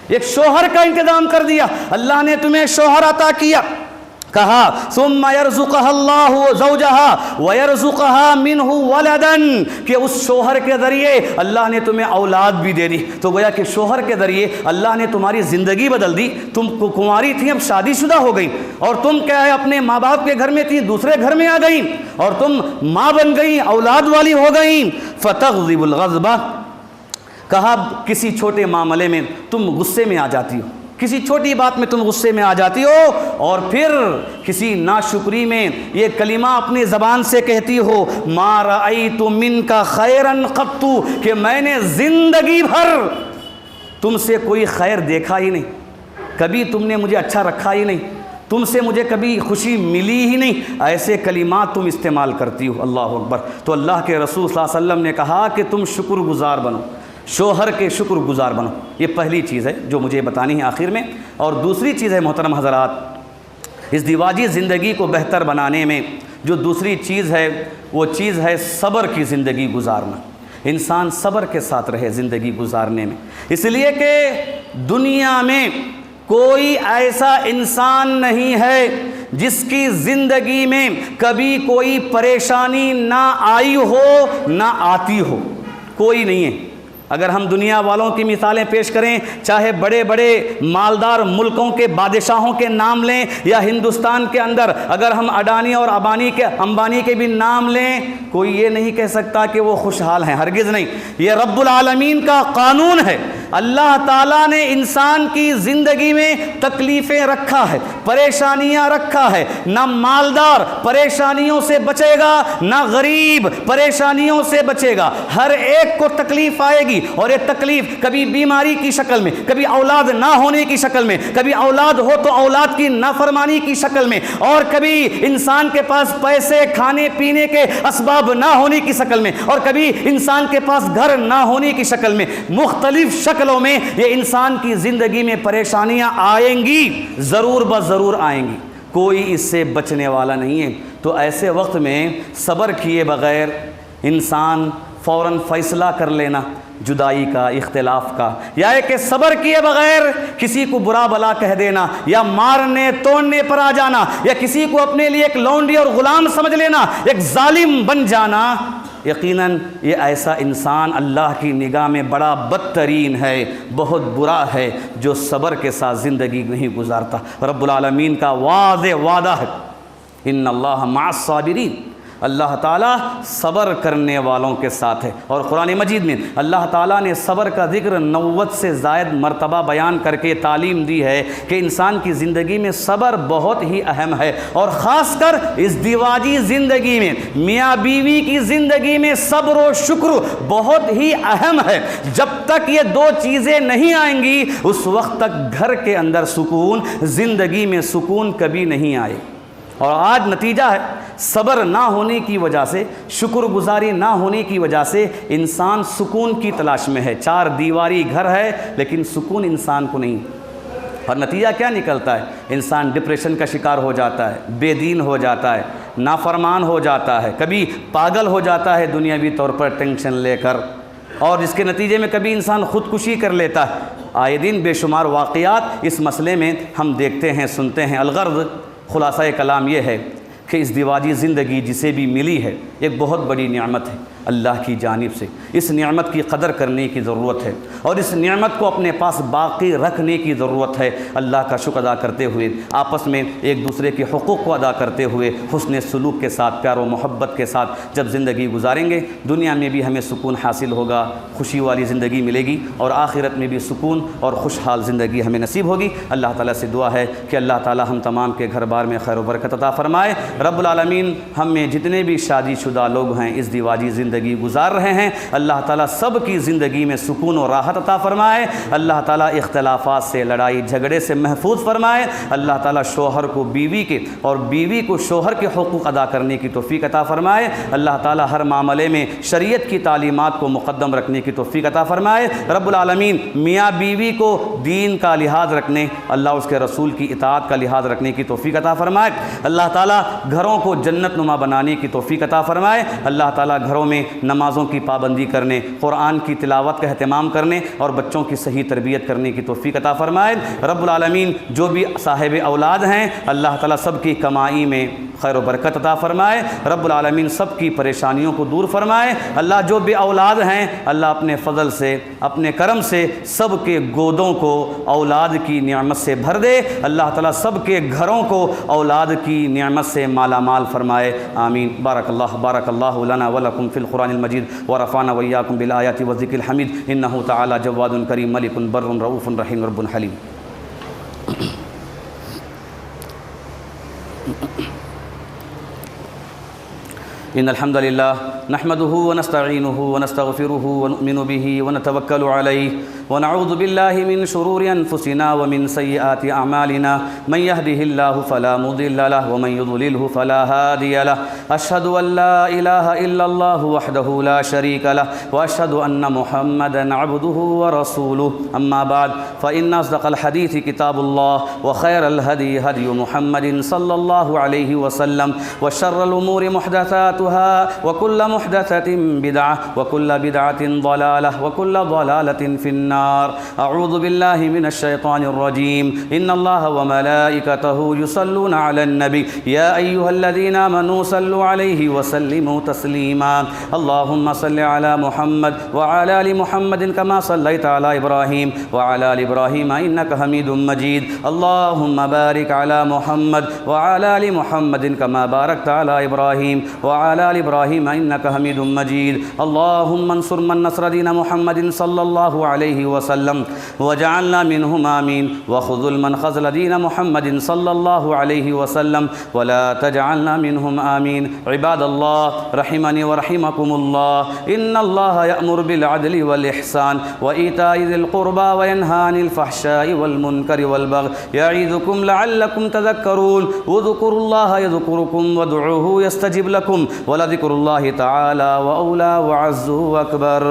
ایک شوہر کا انتظام کر دیا، اللہ نے تمہیں شوہر عطا کیا۔ کہا ثم يرزقها اللہ زوجها ويرزقها منه ولدا، کہ اس شوہر کے ذریعے اللہ نے تمہیں اولاد بھی دے دی۔ تو گویا کہ شوہر کے ذریعے اللہ نے تمہاری زندگی بدل دی، تم کنواری تھی اب شادی شدہ ہو گئی، اور تم کیا ہے اپنے ماں باپ کے گھر میں تھی دوسرے گھر میں آ گئی، اور تم ماں بن گئی، اولاد والی ہو گئی۔ فتغضب الغضبہ، کہا کسی چھوٹے معاملے میں تم غصے میں آ جاتی ہو، کسی چھوٹی بات میں تم غصے میں آ جاتی ہو، اور پھر کسی ناشکری میں یہ کلمہ اپنی زبان سے کہتی ہو ما رأیت منک خیرا قط، کہ میں نے زندگی بھر تم سے کوئی خیر دیکھا ہی نہیں، کبھی تم نے مجھے اچھا رکھا ہی نہیں، تم سے مجھے کبھی خوشی ملی ہی نہیں، ایسے کلمات تم استعمال کرتی ہو۔ اللہ اکبر۔ تو اللہ کے رسول صلی اللہ علیہ وسلم نے کہا کہ تم شکر گزار بنو، شوہر کے شکر گزار بنو۔ یہ پہلی چیز ہے جو مجھے بتانی ہے آخر میں۔ اور دوسری چیز ہے محترم حضرات، اس دیواجی زندگی کو بہتر بنانے میں جو دوسری چیز ہے وہ چیز ہے صبر کی زندگی گزارنا۔ انسان صبر کے ساتھ رہے زندگی گزارنے میں، اس لیے کہ دنیا میں کوئی ایسا انسان نہیں ہے جس کی زندگی میں کبھی کوئی پریشانی نہ آئی ہو نہ آتی ہو، کوئی نہیں ہے۔ اگر ہم دنیا والوں کی مثالیں پیش کریں، چاہے بڑے بڑے مالدار ملکوں کے بادشاہوں کے نام لیں، یا ہندوستان کے اندر اگر ہم اڈانی اور امبانی کے بھی نام لیں، کوئی یہ نہیں کہہ سکتا کہ وہ خوشحال ہیں، ہرگز نہیں۔ یہ رب العالمین کا قانون ہے، اللہ تعالیٰ نے انسان کی زندگی میں تکلیفیں رکھا ہے، پریشانیاں رکھا ہے، نہ مالدار پریشانیوں سے بچے گا نہ غریب پریشانیوں سے بچے گا، ہر ایک کو تکلیف آئے گی، اور یہ تکلیف کبھی بیماری کی شکل میں، کبھی اولاد نہ ہونے کی شکل میں، کبھی اولاد ہو تو اولاد کی نافرمانی کی شکل میں، اور کبھی انسان کے پاس پیسے کھانے پینے کے اسباب نہ ہونے کی شکل میں، اور کبھی انسان کے پاس گھر نہ ہونے کی شکل میں، مختلف شکلوں میں یہ انسان کی زندگی میں پریشانیاں آئیں گی، ضرور بضرور آئیں گی، کوئی اس سے بچنے والا نہیں ہے۔ تو ایسے وقت میں صبر کیے بغیر انسان فوراً فیصلہ کر لینا جدائی کا، اختلاف کا، یا کہ صبر کیے بغیر کسی کو برا بلا کہہ دینا، یا مارنے توڑنے پر آ جانا، یا کسی کو اپنے لیے ایک لونڈی اور غلام سمجھ لینا، ایک ظالم بن جانا، یقیناً یہ ایسا انسان اللہ کی نگاہ میں بڑا بدترین ہے، بہت برا ہے، جو صبر کے ساتھ زندگی نہیں گزارتا۔ رب العالمین کا واضح وعدہ ہے ان اللہ مع الصابرین، اللہ تعالیٰ صبر کرنے والوں کے ساتھ ہے۔ اور قرآن مجید میں اللہ تعالیٰ نے صبر کا ذکر 90 سے زائد مرتبہ بیان کر کے تعلیم دی ہے کہ انسان کی زندگی میں صبر بہت ہی اہم ہے، اور خاص کر اس دیواجی زندگی میں، میاں بیوی کی زندگی میں صبر و شکر بہت ہی اہم ہے۔ جب تک یہ دو چیزیں نہیں آئیں گی اس وقت تک گھر کے اندر سکون، زندگی میں سکون کبھی نہیں آئے۔ اور آج نتیجہ ہے صبر نہ ہونے کی وجہ سے، شکر گزاری نہ ہونے کی وجہ سے انسان سکون کی تلاش میں ہے۔ 4 دیواری گھر ہے لیکن سکون انسان کو نہیں، اور نتیجہ کیا نکلتا ہے؟ انسان ڈپریشن کا شکار ہو جاتا ہے، بے دین ہو جاتا ہے، نافرمان ہو جاتا ہے، کبھی پاگل ہو جاتا ہے دنیاوی طور پر ٹینشن لے کر، اور جس کے نتیجے میں کبھی انسان خودکشی کر لیتا ہے۔ آئے دن بے شمار واقعات اس مسئلے میں ہم دیکھتے ہیں، سنتے ہیں۔ الغرض، خلاصہ کلام یہ ہے کہ اس دیواجی زندگی جسے بھی ملی ہے ایک بہت بڑی نعمت ہے اللہ کی جانب سے۔ اس نعمت کی قدر کرنے کی ضرورت ہے اور اس نعمت کو اپنے پاس باقی رکھنے کی ضرورت ہے۔ اللہ کا شکر ادا کرتے ہوئے، آپس میں ایک دوسرے کے حقوق کو ادا کرتے ہوئے، حسن سلوک کے ساتھ، پیار و محبت کے ساتھ جب زندگی گزاریں گے، دنیا میں بھی ہمیں سکون حاصل ہوگا، خوشی والی زندگی ملے گی، اور آخرت میں بھی سکون اور خوشحال زندگی ہمیں نصیب ہوگی۔ اللہ تعالیٰ سے دعا ہے کہ اللہ تعالیٰ ہم تمام کے گھر بار میں خیر و برکت عطا فرمائے۔ رب العالمین ہم میں جتنے بھی شادی شدہ لوگ ہیں، اس دیواجی زندگی گزار رہے ہیں، اللہ تعالیٰ سب کی زندگی میں سکون و راحت عطا فرمائے۔ اللہ تعالیٰ اختلافات سے، لڑائی جھگڑے سے محفوظ فرمائے۔ اللہ تعالیٰ شوہر کو بیوی کے اور بیوی کو شوہر کے حقوق ادا کرنے کی توفیق عطا فرمائے۔ اللہ تعالیٰ ہر معاملے میں شریعت کی تعلیمات کو مقدم رکھنے کی توفیق عطا فرمائے۔ رب العالمین میاں بیوی کو دین کا لحاظ رکھنے، اللہ اس کے رسول کی اطاعت کا لحاظ رکھنے کی توفیق عطا فرمائے۔ اللہ تعالیٰ گھروں کو جنت نما بنانے کی توفیق عطا فرمائے۔ اللہ تعالیٰ گھروں میں نمازوں کی پابندی کرنے، قرآن کی تلاوت کا اہتمام کرنے اور بچوں کی صحیح تربیت کرنے کی توفیق عطا فرمائے۔ رب العالمین جو بھی صاحب اولاد ہیں، اللہ تعالیٰ سب کی کمائی میں خیر و برکت عطا فرمائے۔ رب العالمین سب کی پریشانیوں کو دور فرمائے۔ اللہ جو بے اولاد ہیں، اللہ اپنے فضل سے، اپنے کرم سے سب کے گودوں کو اولاد کی نعمت سے بھر دے۔ اللہ تعالیٰ سب کے گھروں کو اولاد کی نعمت سے مالا مال فرمائے، آمین۔ بارک اللہ لنا ولکم فی القرآن المجید ورفعنا وإياكم بالآیات والذکر الحمید، انہ تعالی جواد کریم ملک بر رؤوف رحیم رب حلیم۔ ان الحمد لله نحمده ونستعينه ونستغفره ونؤمن به ونتوكل عليه ونعوذ بالله من شرور انفسنا ومن سيئات اعمالنا، من يهده الله فلا مضل له ومن يضلله فلا هادي له، اشهد ان لا اله الا الله وحده لا شريك له واشهد ان محمدا عبده ورسوله، اما بعد فان اصدق الحديث كتاب الله وخير الهدي هدي محمد صلى الله عليه وسلم، وشر الامور محدثاتها وكل محدثة بدعة وكل بدعة ضلالة وكل ضلالة في النار۔ أعوذ بالله من الشيطان الرجيم، إن الله وملائكته يصلون على النبي يا أيها الذين آمنوا صلوا عليه وسلموا تسليما، اللهم صل على محمد وعلى آل محمد كما صليت على إبراهيم وعلى آل إبراهيم إنك حميد مجيد، اللهم بارك على محمد وعلى آل محمد كما باركت على إبراهيم وعلى آل إبراهيم إنك حميد مجيد، اللهم انصر من نصر دين محمد صلى الله عليه وسلم وجعلنا منهم آمين، وخذل من خذل دين محمد صلى الله عليه وسلم ولا تجعلنا منهم آمين۔ عباد الله رحمني ورحمكم الله، إن الله يأمر بالعدل والإحسان وإيتاء ذي القربى وينهى عن الفحشاء والمنكر والبغي يعظكم لعلكم تذكرون، واذكروا الله يذكركم وادعوه يستجب لكم ولذكر الله تعالى وأولى وعز وأكبر۔